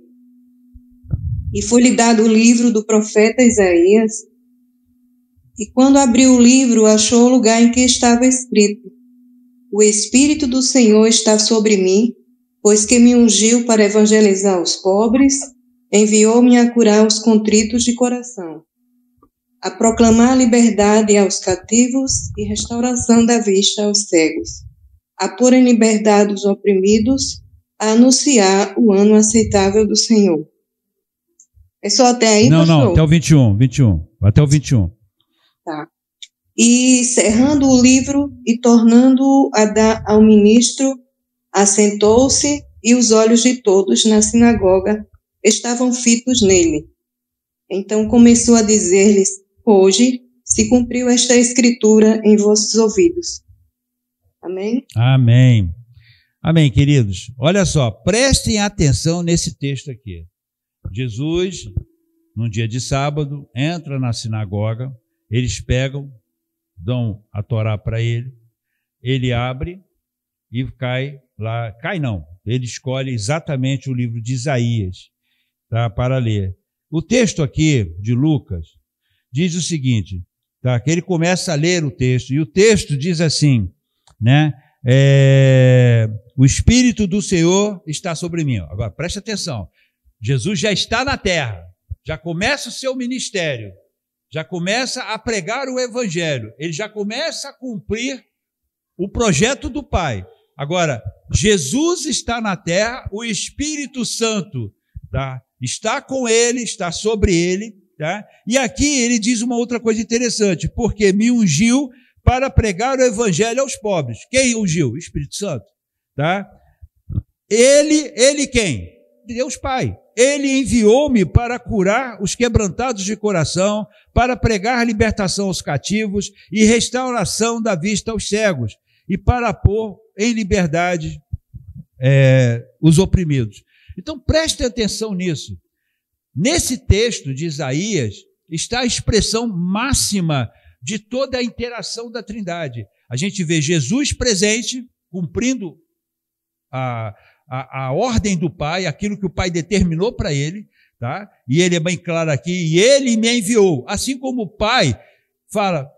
E foi-lhe dado o livro do profeta Isaías, e quando abriu o livro, achou o lugar em que estava escrito: o Espírito do Senhor está sobre mim, pois que me ungiu para evangelizar os pobres, enviou-me a curar os contritos de coração, a proclamar liberdade aos cativos e restauração da vista aos cegos, a pôr em liberdade os oprimidos, a anunciar o ano aceitável do Senhor. É só até aí, Não, pastor? não, até o 21. Até o 21. Tá. E cerrando o livro e tornando-o a dar ao ministro, assentou-se, e os olhos de todos na sinagoga estavam fitos nele. Então começou a dizer-lhes: hoje se cumpriu esta escritura em vossos ouvidos. Amém? Amém. Amém, queridos. Olha só, prestem atenção nesse texto aqui. Jesus, num dia de sábado, entra na sinagoga, eles pegam, dão a Torá para ele, ele abre e cai lá, ele escolhe exatamente o livro de Isaías, tá, para ler. O texto aqui de Lucas diz o seguinte, tá, que ele começa a ler o texto, e o texto diz assim, né, o Espírito do Senhor está sobre mim. Agora, preste atenção. Jesus já está na terra, já começa o seu ministério, já começa a pregar o evangelho, ele já começa a cumprir o projeto do Pai. Agora, Jesus está na terra, o Espírito Santo, tá, está com ele, está sobre ele, tá? E aqui ele diz uma outra coisa interessante, porque me ungiu para pregar o evangelho aos pobres. Quem ungiu? O Espírito Santo, tá? Ele quem? Deus Pai. Ele enviou-me para curar os quebrantados de coração, para pregar libertação aos cativos e restauração da vista aos cegos, e para pôr em liberdade os oprimidos. Então preste atenção nisso. Nesse texto de Isaías está a expressão máxima de toda a interação da Trindade. A gente vê Jesus presente, cumprindo a ordem do Pai, aquilo que o Pai determinou para ele, tá? E ele é bem claro aqui, e ele me enviou, assim como o Pai fala,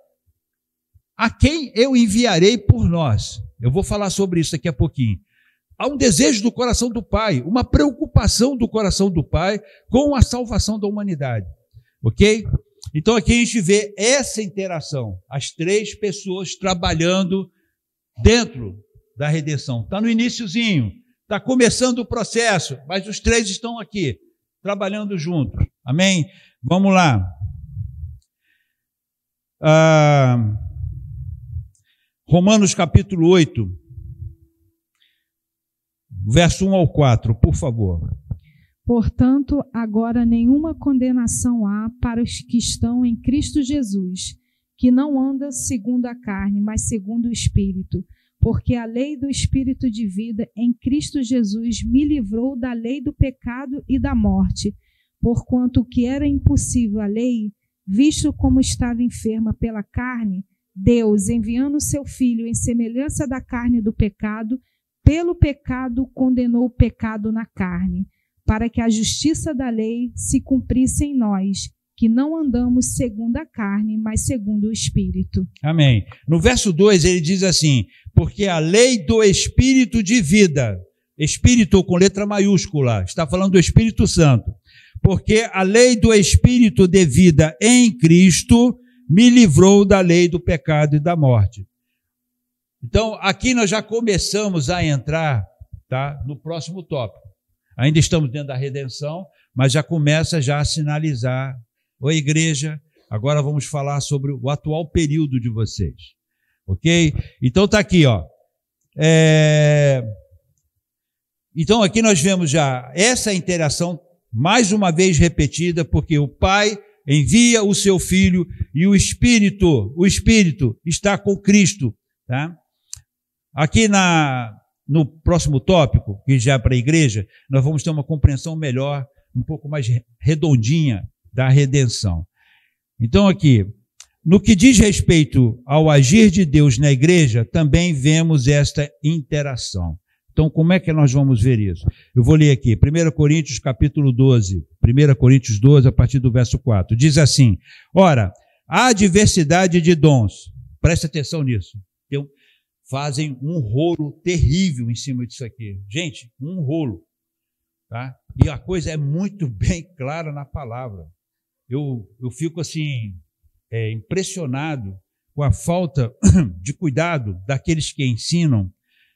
a quem eu enviarei por nós? Eu vou falar sobre isso daqui a pouquinho. há um desejo do coração do Pai, uma preocupação do coração do Pai com a salvação da humanidade. Ok? Então aqui a gente vê essa interação, as três pessoas trabalhando dentro da redenção. Está no iniciozinho, está começando o processo, mas os três estão aqui, trabalhando juntos. Amém? Vamos lá. Romanos capítulo 8, verso 1 ao 4, por favor. Portanto, agora nenhuma condenação há para os que estão em Cristo Jesus, que não andam segundo a carne, mas segundo o Espírito. Porque a lei do Espírito de vida em Cristo Jesus me livrou da lei do pecado e da morte, porquanto o que era impossível à lei, visto como estava enferma pela carne, Deus, enviando o seu Filho em semelhança da carne do pecado, pelo pecado condenou o pecado na carne, para que a justiça da lei se cumprisse em nós, que não andamos segundo a carne, mas segundo o Espírito. Amém. No verso 2 ele diz assim, porque a lei do Espírito de vida, Espírito com letra maiúscula, está falando do Espírito Santo, porque a lei do Espírito de vida em Cristo me livrou da lei do pecado e da morte. Então, aqui nós já começamos a entrar, tá, no próximo tópico. Ainda estamos dentro da redenção, mas já começa já a sinalizar, ô igreja, agora vamos falar sobre o atual período de vocês. Ok? Então está aqui, ó. Então aqui nós vemos já essa interação, mais uma vez repetida, porque o Pai envia o seu Filho e o Espírito está com Cristo. Tá? Aqui no próximo tópico, que já é para a igreja, nós vamos ter uma compreensão melhor, um pouco mais redondinha da redenção. Então aqui, no que diz respeito ao agir de Deus na igreja, também vemos esta interação. Então como é que nós vamos ver isso? Eu vou ler aqui, 1 Coríntios capítulo 12, 1 Coríntios 12, a partir do verso 4, diz assim, ora, há diversidade de dons, presta atenção nisso, fazem um rolo terrível em cima disso aqui. Gente, um rolo. Tá? E a coisa é muito bem clara na palavra. Eu fico assim, impressionado com a falta de cuidado daqueles que ensinam,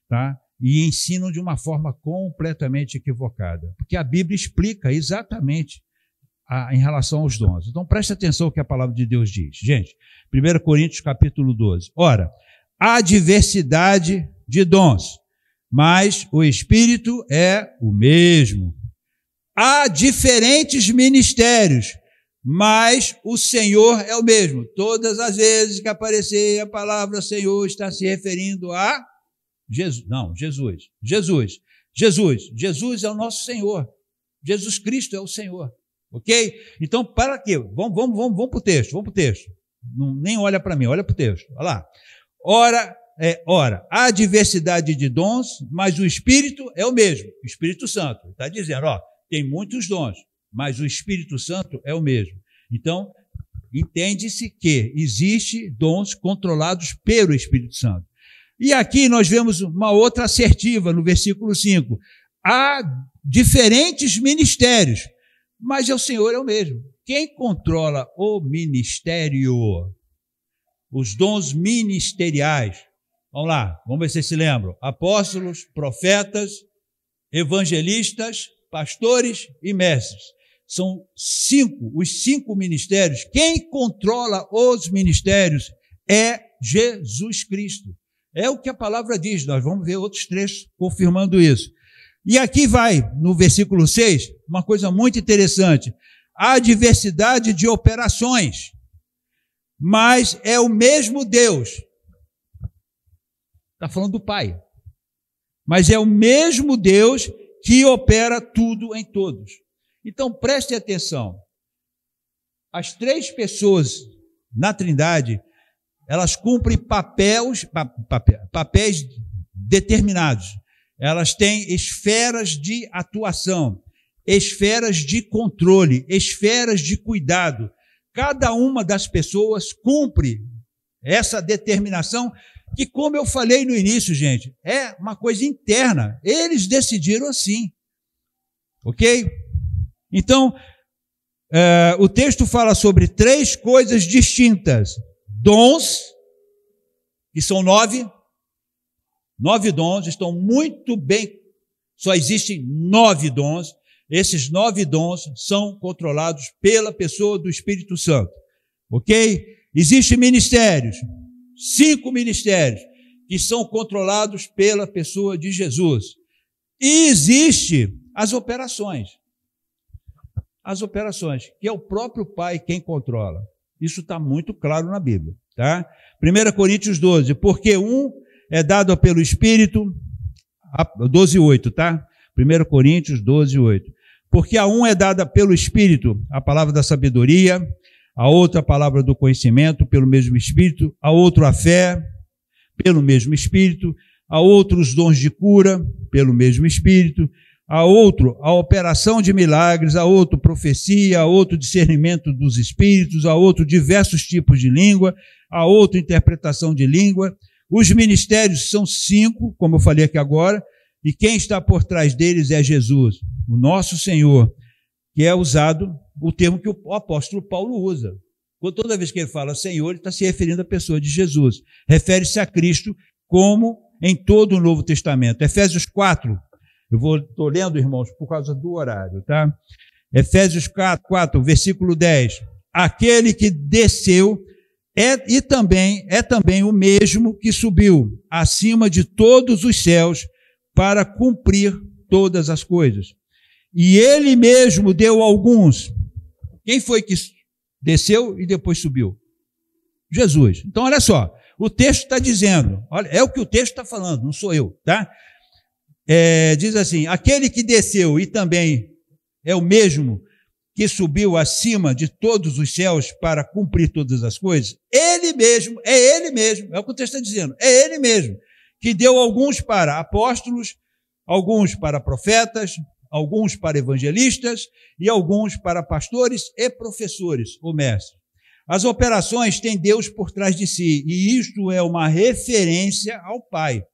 tá? E ensinam de uma forma completamente equivocada. Porque a Bíblia explica exatamente em relação aos dons. Então preste atenção ao que a palavra de Deus diz. Gente, 1 Coríntios capítulo 12. Ora, há diversidade de dons, mas o Espírito é o mesmo. Há diferentes ministérios, mas o Senhor é o mesmo. Todas as vezes que aparecer a palavra Senhor está se referindo a Jesus. Não, Jesus. Jesus é o nosso Senhor. Jesus Cristo é o Senhor. Ok? Então, para quê? Vamos para o texto. Não, nem olha para mim, olha para o texto. Olha lá. Ora, há diversidade de dons, mas o Espírito é o mesmo, o Espírito Santo. Está dizendo, tem muitos dons, mas o Espírito Santo é o mesmo. Então, entende-se que existe dons controlados pelo Espírito Santo. E aqui nós vemos uma outra assertiva no versículo 5. Há diferentes ministérios, mas o Senhor é o mesmo. Quem controla o ministério? Os dons ministeriais. Vamos lá, vamos ver se vocês se lembram. Apóstolos, profetas, evangelistas, pastores e mestres. São os 5 ministérios. Quem controla os ministérios é Jesus Cristo. É o que a palavra diz. Nós vamos ver outros trechos confirmando isso. E aqui vai, no versículo 6, uma coisa muito interessante. Há diversidade de operações, mas é o mesmo Deus. Está falando do Pai. Mas é o mesmo Deus que opera tudo em todos. Então, preste atenção. As 3 pessoas na Trindade, elas cumprem papéis determinados. Elas têm esferas de atuação, esferas de controle, esferas de cuidado. Cada uma das pessoas cumpre essa determinação que, como eu falei no início, gente, é uma coisa interna. Eles decidiram assim. Ok? Então, o texto fala sobre 3 coisas distintas. Dons, que são 9. 9 dons, estão muito bem. Só existem 9 dons. Esses 9 dons são controlados pela pessoa do Espírito Santo. Ok? Existem ministérios. 5 ministérios que são controlados pela pessoa de Jesus. E existe as operações. As operações, que é o próprio Pai quem controla. Isso está muito claro na Bíblia. Tá? 1 Coríntios 12, porque um é dado pelo Espírito, 12:8, tá? 1 Coríntios 12:8. Porque a um é dada pelo Espírito a palavra da sabedoria, a outra a palavra do conhecimento, pelo mesmo Espírito, a outro a fé, pelo mesmo Espírito, a outro os dons de cura, pelo mesmo Espírito, a outro a operação de milagres, a outro profecia, a outro discernimento dos Espíritos, a outro diversos tipos de língua, a outro interpretação de língua. Os ministérios são 5, como eu falei aqui agora, e quem está por trás deles é Jesus, o nosso Senhor, que é usado o termo que o apóstolo Paulo usa. Toda vez que ele fala Senhor, ele está se referindo à pessoa de Jesus. Refere-se a Cristo como em todo o Novo Testamento. Efésios 4, estou lendo, irmãos, por causa do horário, tá? Efésios 4, versículo 10. Aquele que desceu é também o mesmo que subiu acima de todos os céus para cumprir todas as coisas. E ele mesmo deu alguns. Quem foi que desceu e depois subiu? Jesus. Então, olha só, o texto está dizendo, olha, é o que o texto está falando, não sou eu, tá? Diz assim, aquele que desceu e também é o mesmo que subiu acima de todos os céus para cumprir todas as coisas, ele mesmo, é o que o texto está dizendo, é ele mesmo, que deu alguns para apóstolos, alguns para profetas, alguns para evangelistas e alguns para pastores e professores, ou mestres. As operações têm Deus por trás de si, e isto é uma referência ao Pai.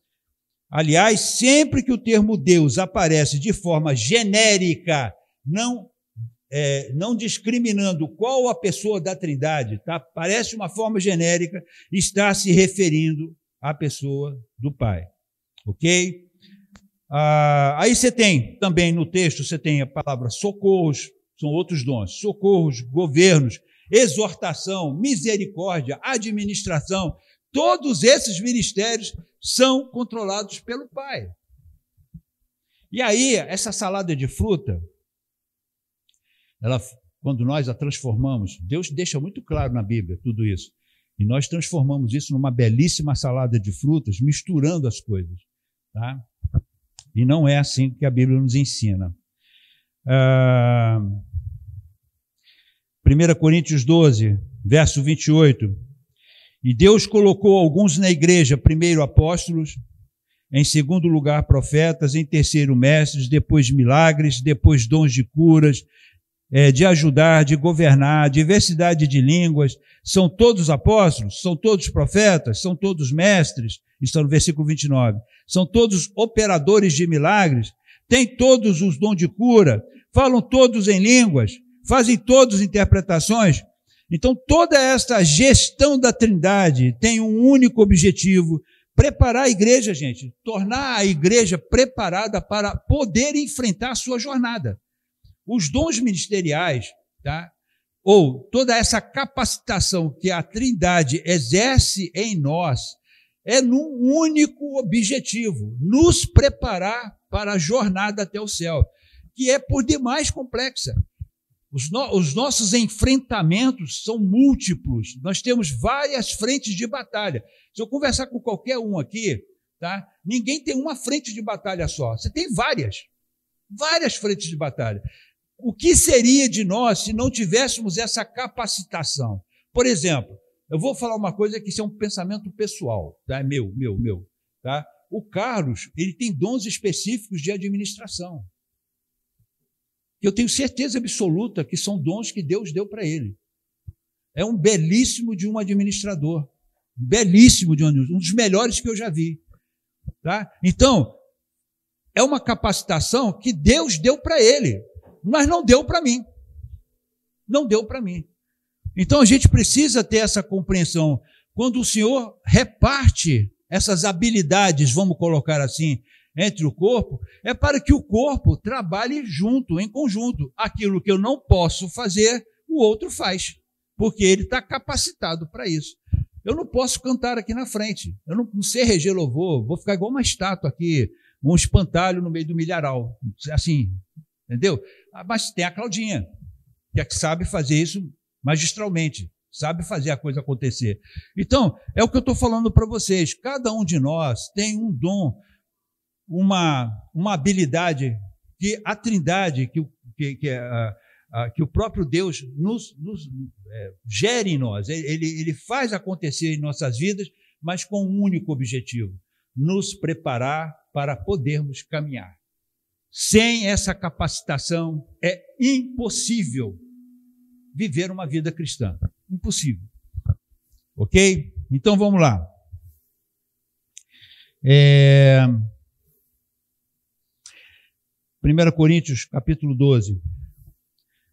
Aliás, sempre que o termo Deus aparece de forma genérica, não discriminando qual a pessoa da Trindade, tá? Parece uma forma genérica, está se referindo à pessoa do Pai. Ok? Aí você tem também no texto, você tem a palavra socorros, são outros dons, socorros, governos, exortação, misericórdia, administração, todos esses ministérios são controlados pelo Pai. E aí, essa salada de fruta, quando nós a transformamos, Deus deixa muito claro na Bíblia tudo isso, e nós transformamos isso numa belíssima salada de frutas, misturando as coisas, tá? E não é assim que a Bíblia nos ensina. 1 Coríntios 12, verso 28. E Deus colocou alguns na igreja, primeiro apóstolos, em segundo lugar profetas, em terceiro mestres, depois milagres, depois dons de curas, de ajudar, de governar, diversidade de línguas. São todos apóstolos? São todos profetas? São todos mestres? Isso está no versículo 29. São todos operadores de milagres? Têm todos os dons de cura? Falam todos em línguas? Fazem todos interpretações? Então, toda esta gestão da Trindade tem um único objetivo: preparar a igreja, gente, tornar a igreja preparada para poder enfrentar a sua jornada. Os dons ministeriais, tá? Ou toda essa capacitação que a Trindade exerce em nós, é num único objetivo: nos preparar para a jornada até o céu, que é por demais complexa. Os nossos enfrentamentos são múltiplos, nós temos várias frentes de batalha. Se eu conversar com qualquer um aqui, tá? Ninguém tem uma frente de batalha só, você tem várias frentes de batalha. O que seria de nós se não tivéssemos essa capacitação? Por exemplo, eu vou falar uma coisa que isso é um pensamento pessoal, tá? Meu, tá? O Carlos, ele tem dons específicos de administração. Eu tenho certeza absoluta que são dons que Deus deu para ele. É um belíssimo de um administrador. belíssimo de ônibus, um dos melhores que eu já vi. Tá? Então, é uma capacitação que Deus deu para ele, mas não deu para mim. Não deu para mim. Então, a gente precisa ter essa compreensão. Quando o Senhor reparte essas habilidades, vamos colocar assim, entre o corpo, é para que o corpo trabalhe junto, em conjunto. Aquilo que eu não posso fazer, o outro faz, porque ele está capacitado para isso. Eu não posso cantar aqui na frente, eu não sei reger louvor, vou ficar igual uma estátua aqui, um espantalho no meio do milharal, assim, entendeu? Mas tem a Claudinha, que é que sabe fazer isso magistralmente, sabe fazer a coisa acontecer. Então, é o que eu estou falando para vocês, cada um de nós tem um dom, uma habilidade que a Trindade, que o próprio Deus nos gere em nós, ele faz acontecer em nossas vidas, mas com um único objetivo, nos preparar para podermos caminhar. Sem essa capacitação é impossível viver uma vida cristã. Impossível. Ok? Então vamos lá. 1 Coríntios, capítulo 12.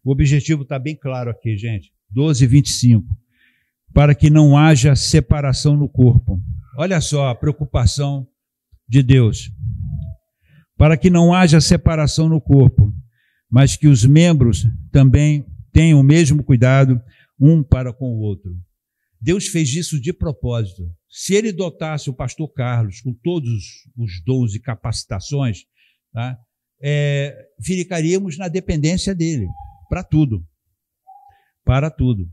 O objetivo está bem claro aqui, gente. 12, 25. Para que não haja separação no corpo. Olha só a preocupação de Deus. Para que não haja separação no corpo, mas que os membros também tenham o mesmo cuidado um para com o outro. Deus fez isso de propósito. Se ele dotasse o pastor Carlos com todos os dons e capacitações, tá? Ficaríamos na dependência dele, para tudo. Para tudo.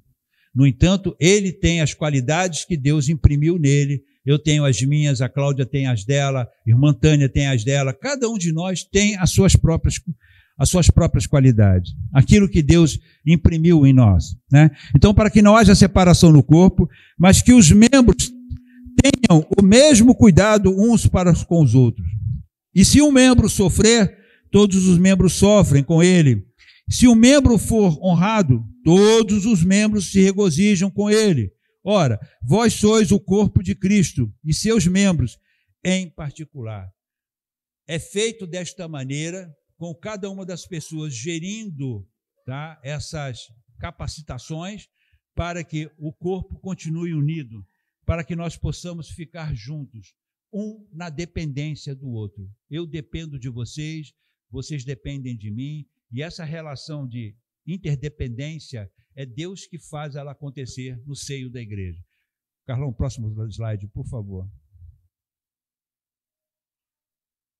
No entanto, ele tem as qualidades que Deus imprimiu nele, eu tenho as minhas, a Cláudia tem as dela, a irmã Tânia tem as dela, cada um de nós tem as suas próprias qualidades, aquilo que Deus imprimiu em nós, né? Então, para que não haja separação no corpo, mas que os membros tenham o mesmo cuidado uns para com os outros. E se um membro sofrer, todos os membros sofrem com ele. Se um membro for honrado, todos os membros se regozijam com ele. Ora, vós sois o corpo de Cristo e seus membros em particular. É feito desta maneira, com cada uma das pessoas gerindo, tá, essas capacitações, para que o corpo continue unido, para que nós possamos ficar juntos, um na dependência do outro. Eu dependo de vocês, vocês dependem de mim, e essa relação de interdependência é Deus que faz ela acontecer no seio da igreja. Carlão, próximo slide, por favor.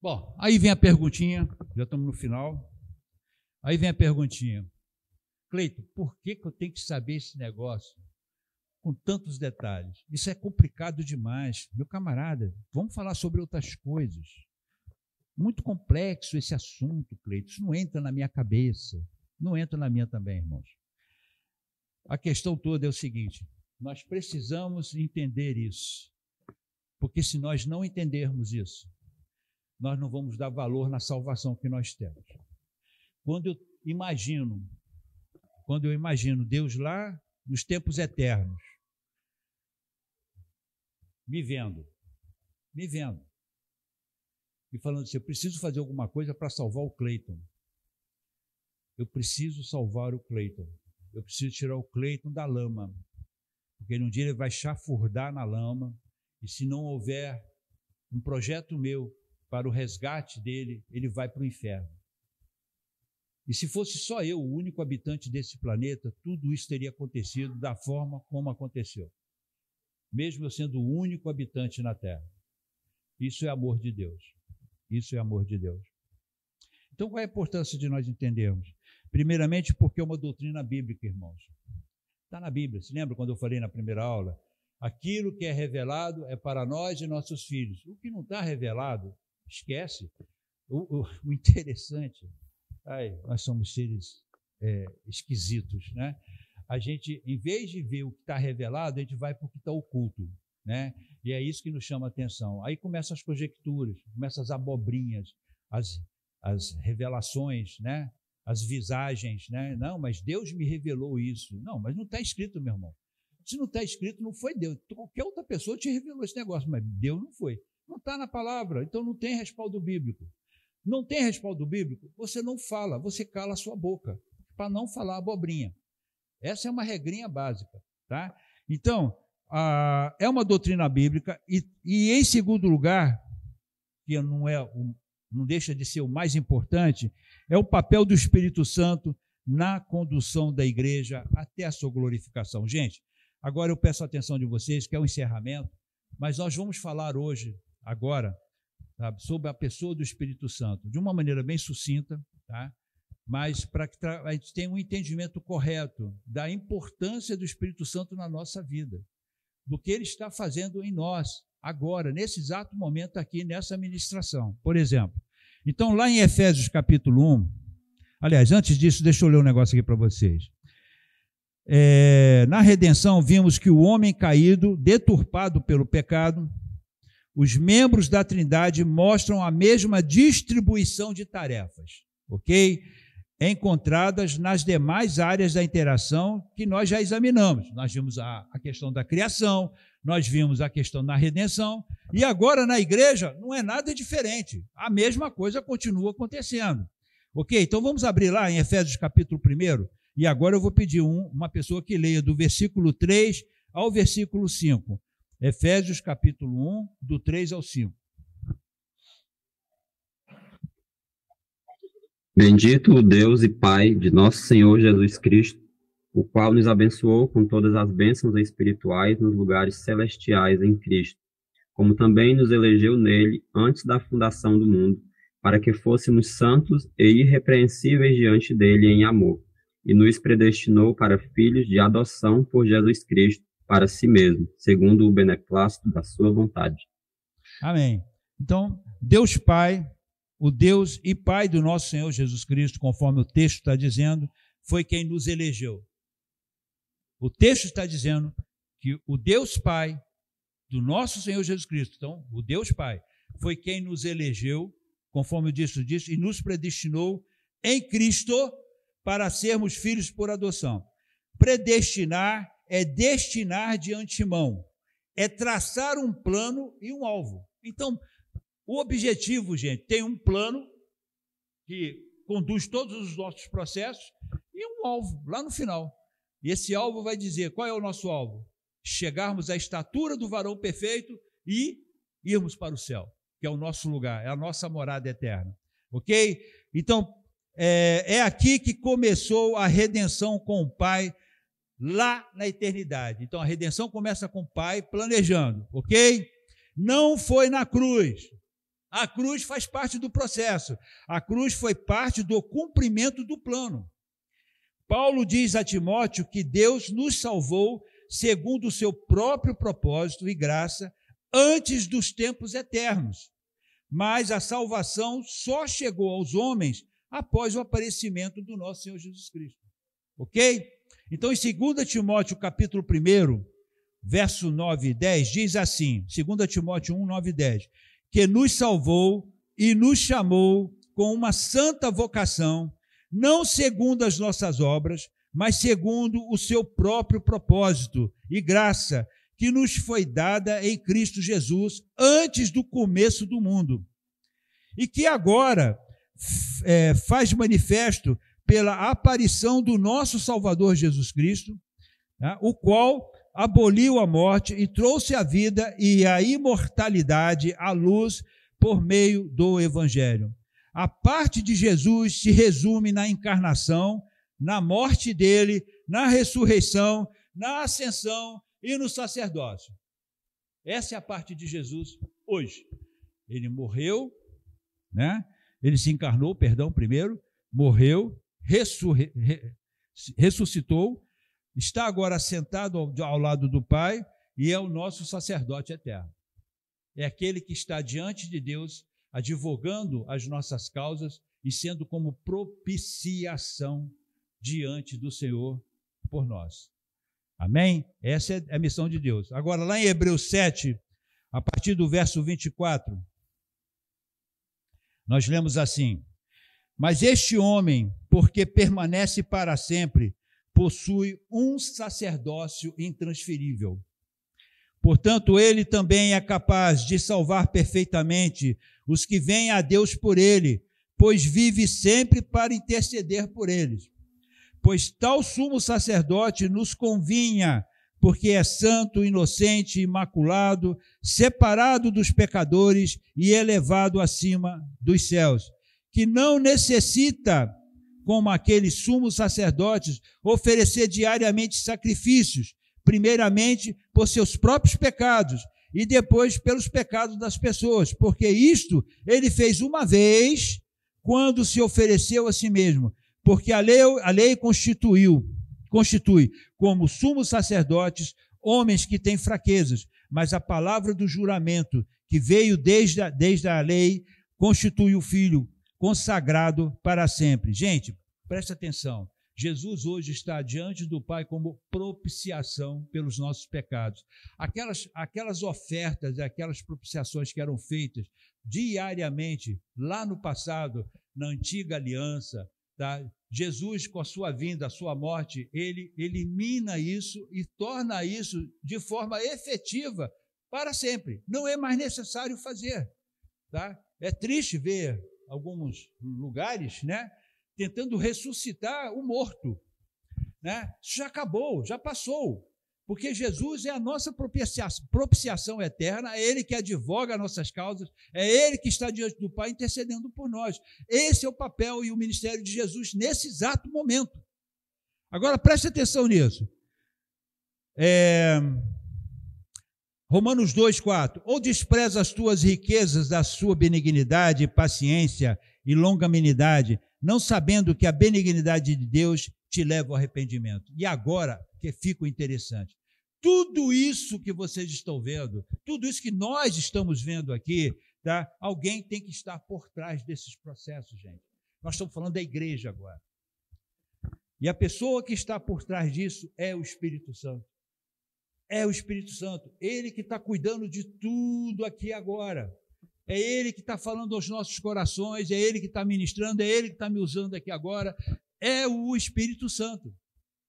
Bom, aí vem a perguntinha, já estamos no final. Aí vem a perguntinha. Cleito, por que eu tenho que saber esse negócio com tantos detalhes? Isso é complicado demais. Meu camarada, vamos falar sobre outras coisas. Muito complexo esse assunto, Cleito. Isso não entra na minha cabeça. Não entra na minha também, irmãos. A questão toda é o seguinte: nós precisamos entender isso. Porque se nós não entendermos isso, nós não vamos dar valor na salvação que nós temos. Quando eu imagino Deus lá nos tempos eternos, me vendo, e falando assim, eu preciso fazer alguma coisa para salvar o Cleiton. Eu preciso salvar o Cleiton. Eu preciso tirar o Cleiton da lama, porque um dia ele vai chafurdar na lama, e se não houver um projeto meu para o resgate dele, ele vai para o inferno. E se fosse só eu, o único habitante desse planeta, tudo isso teria acontecido da forma como aconteceu. Mesmo eu sendo o único habitante na Terra. Isso é amor de Deus. Isso é amor de Deus. Então, qual é a importância de nós entendermos? Primeiramente, porque é uma doutrina bíblica, irmãos. Está na Bíblia. Se lembra quando eu falei na primeira aula? Aquilo que é revelado é para nós e nossos filhos. O que não está revelado, esquece. O interessante, nós somos seres esquisitos, né? A gente, em vez de ver o que está revelado, a gente vai para o que está oculto, né? E é isso que nos chama a atenção. Aí começam as conjecturas, começam as abobrinhas, as revelações, né? As visagens, né? Não, mas Deus me revelou isso. Não, mas não está escrito, meu irmão. Se não está escrito, não foi Deus. Qualquer outra pessoa te revelou esse negócio, mas Deus não foi. Não está na palavra, então não tem respaldo bíblico. Não tem respaldo bíblico, você não fala, você cala a sua boca, para não falar abobrinha. Essa é uma regrinha básica, tá? Então, é uma doutrina bíblica e em segundo lugar, que não deixa de ser o mais importante, é o papel do Espírito Santo na condução da igreja até a sua glorificação. Gente, agora eu peço a atenção de vocês, que é o encerramento, mas nós vamos falar hoje, agora, sabe, sobre a pessoa do Espírito Santo, de uma maneira bem sucinta, tá? Mas para que a gente tenha um entendimento correto da importância do Espírito Santo na nossa vida, do que ele está fazendo em nós, agora, nesse exato momento aqui, nessa ministração. Por exemplo, então lá em Efésios capítulo 1, aliás, antes disso, deixa eu ler um negócio aqui para vocês. Na redenção, vimos que o homem caído, deturpado pelo pecado, os membros da Trindade mostram a mesma distribuição de tarefas, ok? Encontradas nas demais áreas da interação que nós já examinamos. Nós vimos a questão da criação, nós vimos a questão da redenção, e agora na igreja não é nada diferente. A mesma coisa continua acontecendo. Ok? Então vamos abrir lá em Efésios capítulo 1, e agora eu vou pedir uma pessoa que leia do versículo 3 ao versículo 5. Efésios capítulo 1, do 3 ao 5. Bendito o Deus e Pai de nosso Senhor Jesus Cristo, o qual nos abençoou com todas as bênçãos espirituais nos lugares celestiais em Cristo, como também nos elegeu nele antes da fundação do mundo, para que fôssemos santos e irrepreensíveis diante dele em amor, e nos predestinou para filhos de adoção por Jesus Cristo, para si mesmo, segundo o beneplácito da sua vontade. Amém. Então, Deus Pai, o Deus e Pai do nosso Senhor Jesus Cristo, conforme o texto está dizendo, foi quem nos elegeu. O texto está dizendo que o Deus Pai do nosso Senhor Jesus Cristo, então, o Deus Pai, foi quem nos elegeu, conforme o texto diz, e nos predestinou em Cristo para sermos filhos por adoção. Predestinar é destinar de antemão, é traçar um plano e um alvo. Então, o objetivo, gente, tem um plano que conduz todos os nossos processos e um alvo lá no final. E esse alvo vai dizer qual é o nosso alvo: chegarmos à estatura do varão perfeito e irmos para o céu, que é o nosso lugar, é a nossa morada eterna. Ok? Então, é aqui que começou a redenção com o Pai, lá na eternidade. Então, a redenção começa com o Pai planejando, ok? Não foi na cruz. A cruz faz parte do processo. A cruz foi parte do cumprimento do plano. Paulo diz a Timóteo que Deus nos salvou segundo o seu próprio propósito e graça antes dos tempos eternos. Mas a salvação só chegou aos homens após o aparecimento do nosso Senhor Jesus Cristo. Ok? Então, em 2 Timóteo, capítulo 1, verso 9 e 10, diz assim, 2 Timóteo 1, 9 e 10, que nos salvou e nos chamou com uma santa vocação, não segundo as nossas obras, mas segundo o seu próprio propósito e graça, que nos foi dada em Cristo Jesus antes do começo do mundo, e que agora faz manifesto pela aparição do nosso Salvador Jesus Cristo, né, o qual aboliu a morte e trouxe a vida e a imortalidade à luz por meio do Evangelho. A parte de Jesus se resume na encarnação, na morte dele, na ressurreição, na ascensão e no sacerdócio. Essa é a parte de Jesus hoje. Ele morreu, né? Ele se encarnou, primeiro, morreu, ressuscitou, está agora sentado ao lado do Pai e é o nosso sacerdote eterno. É aquele que está diante de Deus, advogando as nossas causas e sendo como propiciação diante do Senhor por nós. Amém? Essa é a missão de Deus. Agora, lá em Hebreus 7, a partir do verso 24, nós lemos assim: mas este homem, porque permanece para sempre, possui um sacerdócio intransferível. Portanto, ele também é capaz de salvar perfeitamente os que vêm a Deus por ele, pois vive sempre para interceder por eles. Pois tal sumo sacerdote nos convinha, porque é santo, inocente, imaculado, separado dos pecadores e elevado acima dos céus, que não necessita, como aqueles sumos sacerdotes, oferecer diariamente sacrifícios, primeiramente por seus próprios pecados e depois pelos pecados das pessoas, porque isto ele fez uma vez quando se ofereceu a si mesmo, porque a lei constitui como sumos sacerdotes homens que têm fraquezas, mas a palavra do juramento que veio desde a lei constitui o Filho consagrado para sempre. Gente, presta atenção. Jesus hoje está diante do Pai como propiciação pelos nossos pecados. Aquelas ofertas, aquelas propiciações que eram feitas diariamente, lá no passado, na antiga aliança, tá? Jesus, com a sua vinda, a sua morte, ele elimina isso e torna isso de forma efetiva para sempre. Não é mais necessário fazer. Tá? É triste ver alguns lugares, né, tentando ressuscitar o morto. Né? Isso já acabou, já passou. Porque Jesus é a nossa propiciação eterna, é Ele que advoga as nossas causas, é Ele que está diante do Pai intercedendo por nós. Esse é o papel e o ministério de Jesus nesse exato momento. Agora, preste atenção nisso. Romanos 2,4. Ou despreza as tuas riquezas da sua benignidade, paciência e longanimidade, não sabendo que a benignidade de Deus te leva ao arrependimento. E agora, que fica interessante, tudo isso que vocês estão vendo, tudo isso que nós estamos vendo aqui, tá? Alguém tem que estar por trás desses processos, gente. Nós estamos falando da igreja agora. E a pessoa que está por trás disso é o Espírito Santo. É o Espírito Santo. Ele que está cuidando de tudo aqui agora. É Ele que está falando aos nossos corações, é Ele que está ministrando, é Ele que está me usando aqui agora. É o Espírito Santo.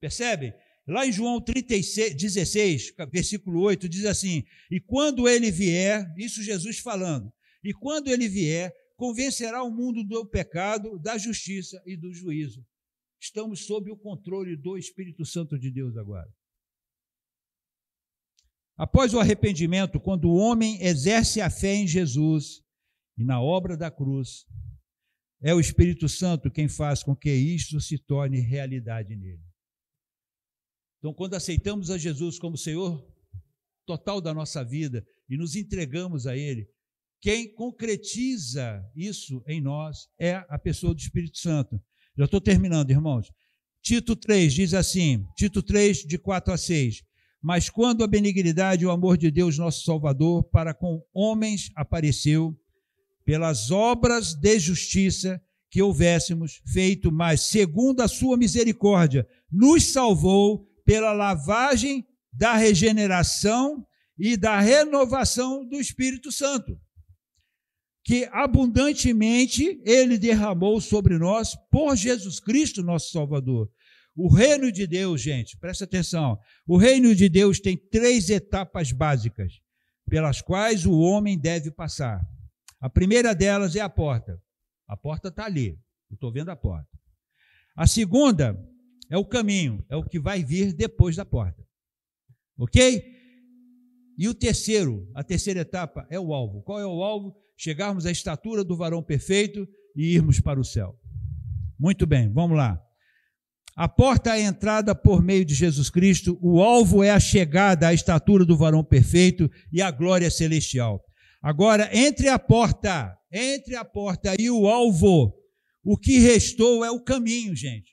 Percebe? Lá em João 16, versículo 8, diz assim: e quando ele vier, isso Jesus falando, e quando ele vier, convencerá o mundo do pecado, da justiça e do juízo. Estamos sob o controle do Espírito Santo de Deus agora. Após o arrependimento, quando o homem exerce a fé em Jesus e na obra da cruz, é o Espírito Santo quem faz com que isto se torne realidade nele. Então, quando aceitamos a Jesus como Senhor total da nossa vida e nos entregamos a Ele, quem concretiza isso em nós é a pessoa do Espírito Santo. Já estou terminando, irmãos. Tito 3 diz assim, Tito 3, de 4 a 6, mas quando a benignidade e o amor de Deus, nosso Salvador, para com homens apareceu, pelas obras de justiça que houvéssemos feito, mas segundo a sua misericórdia, nos salvou pela lavagem da regeneração e da renovação do Espírito Santo, que abundantemente Ele derramou sobre nós por Jesus Cristo, nosso Salvador. O reino de Deus, gente, presta atenção, o reino de Deus tem 3 etapas básicas, pelas quais o homem deve passar. A primeira delas é a porta. A porta está ali, eu estou vendo a porta. A segunda é o caminho, é o que vai vir depois da porta. Ok? E a terceira etapa é o alvo. Qual é o alvo? Chegarmos à estatura do varão perfeito e irmos para o céu. Muito bem, vamos lá. A porta é a entrada por meio de Jesus Cristo, o alvo é a chegada à estatura do varão perfeito e a glória celestial. Agora, entre a porta e o alvo, o que restou é o caminho, gente.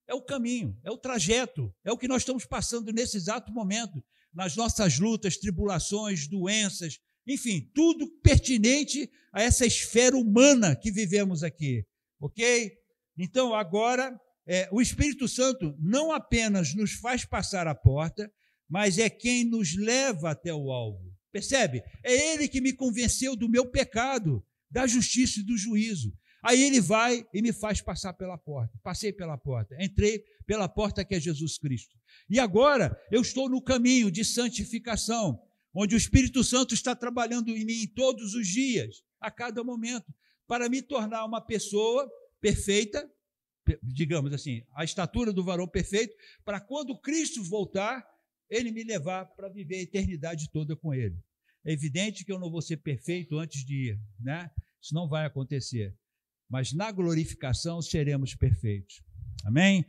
É o caminho, é o trajeto, é o que nós estamos passando nesse exato momento, nas nossas lutas, tribulações, doenças, enfim, tudo pertinente a essa esfera humana que vivemos aqui, ok? Então, agora, o Espírito Santo não apenas nos faz passar a porta, mas é quem nos leva até o alvo, percebe? É Ele que me convenceu do meu pecado, da justiça e do juízo. Aí ele vai e me faz passar pela porta. Passei pela porta, entrei pela porta que é Jesus Cristo. E agora eu estou no caminho de santificação, onde o Espírito Santo está trabalhando em mim todos os dias, a cada momento, para me tornar uma pessoa perfeita, digamos assim, a estatura do varão perfeito, para quando Cristo voltar, ele me levar para viver a eternidade toda com ele. É evidente que eu não vou ser perfeito antes de ir, né? Isso não vai acontecer. Mas na glorificação seremos perfeitos. Amém?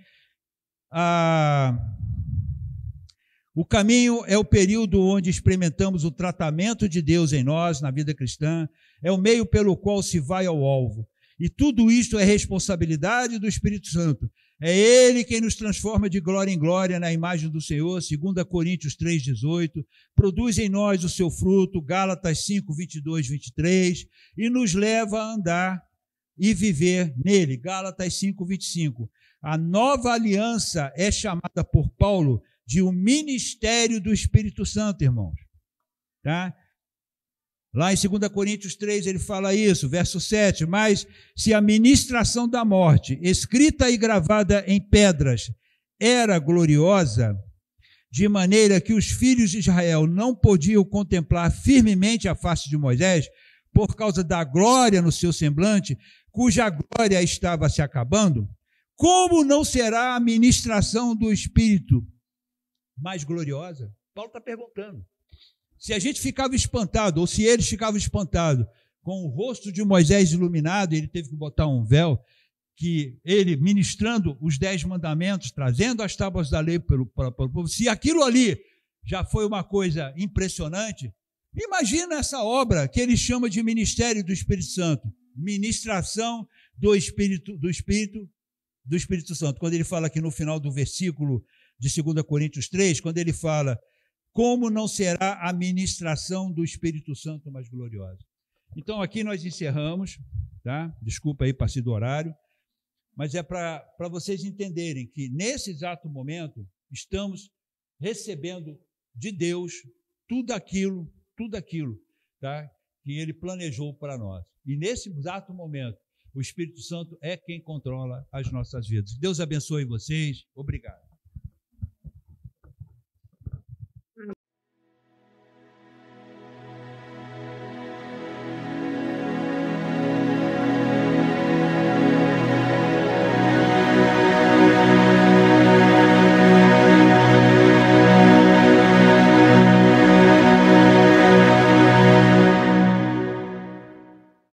O caminho é o período onde experimentamos o tratamento de Deus em nós, na vida cristã. É o meio pelo qual se vai ao alvo. E tudo isto é responsabilidade do Espírito Santo. É Ele quem nos transforma de glória em glória na imagem do Senhor, 2 Coríntios 3,18, produz em nós o seu fruto, Gálatas 5, 22, 23, e nos leva a andar e viver nele, Gálatas 5, 25. A nova aliança é chamada por Paulo de o ministério do Espírito Santo, irmãos. Tá? Lá em 2 Coríntios 3 ele fala isso, verso 7, mas se a ministração da morte, escrita e gravada em pedras, era gloriosa, de maneira que os filhos de Israel não podiam contemplar firmemente a face de Moisés, por causa da glória no seu semblante, cuja glória estava se acabando, como não será a ministração do Espírito mais gloriosa? Paulo está perguntando. Se a gente ficava espantado, ou se eles ficavam espantados com o rosto de Moisés iluminado, ele teve que botar um véu, que ele ministrando os 10 mandamentos, trazendo as tábuas da lei para o povo, se aquilo ali já foi uma coisa impressionante, imagina essa obra que ele chama de ministério do Espírito Santo, ministração do Espírito Santo. Quando ele fala aqui no final do versículo de 2 Coríntios 3, quando ele fala, como não será a ministração do Espírito Santo mais gloriosa? Então, aqui nós encerramos, tá? Desculpa aí, passei do horário, mas é para vocês entenderem que, nesse exato momento, estamos recebendo de Deus tudo aquilo, tá? Que Ele planejou para nós. E, nesse exato momento, o Espírito Santo é quem controla as nossas vidas. Deus abençoe vocês. Obrigado.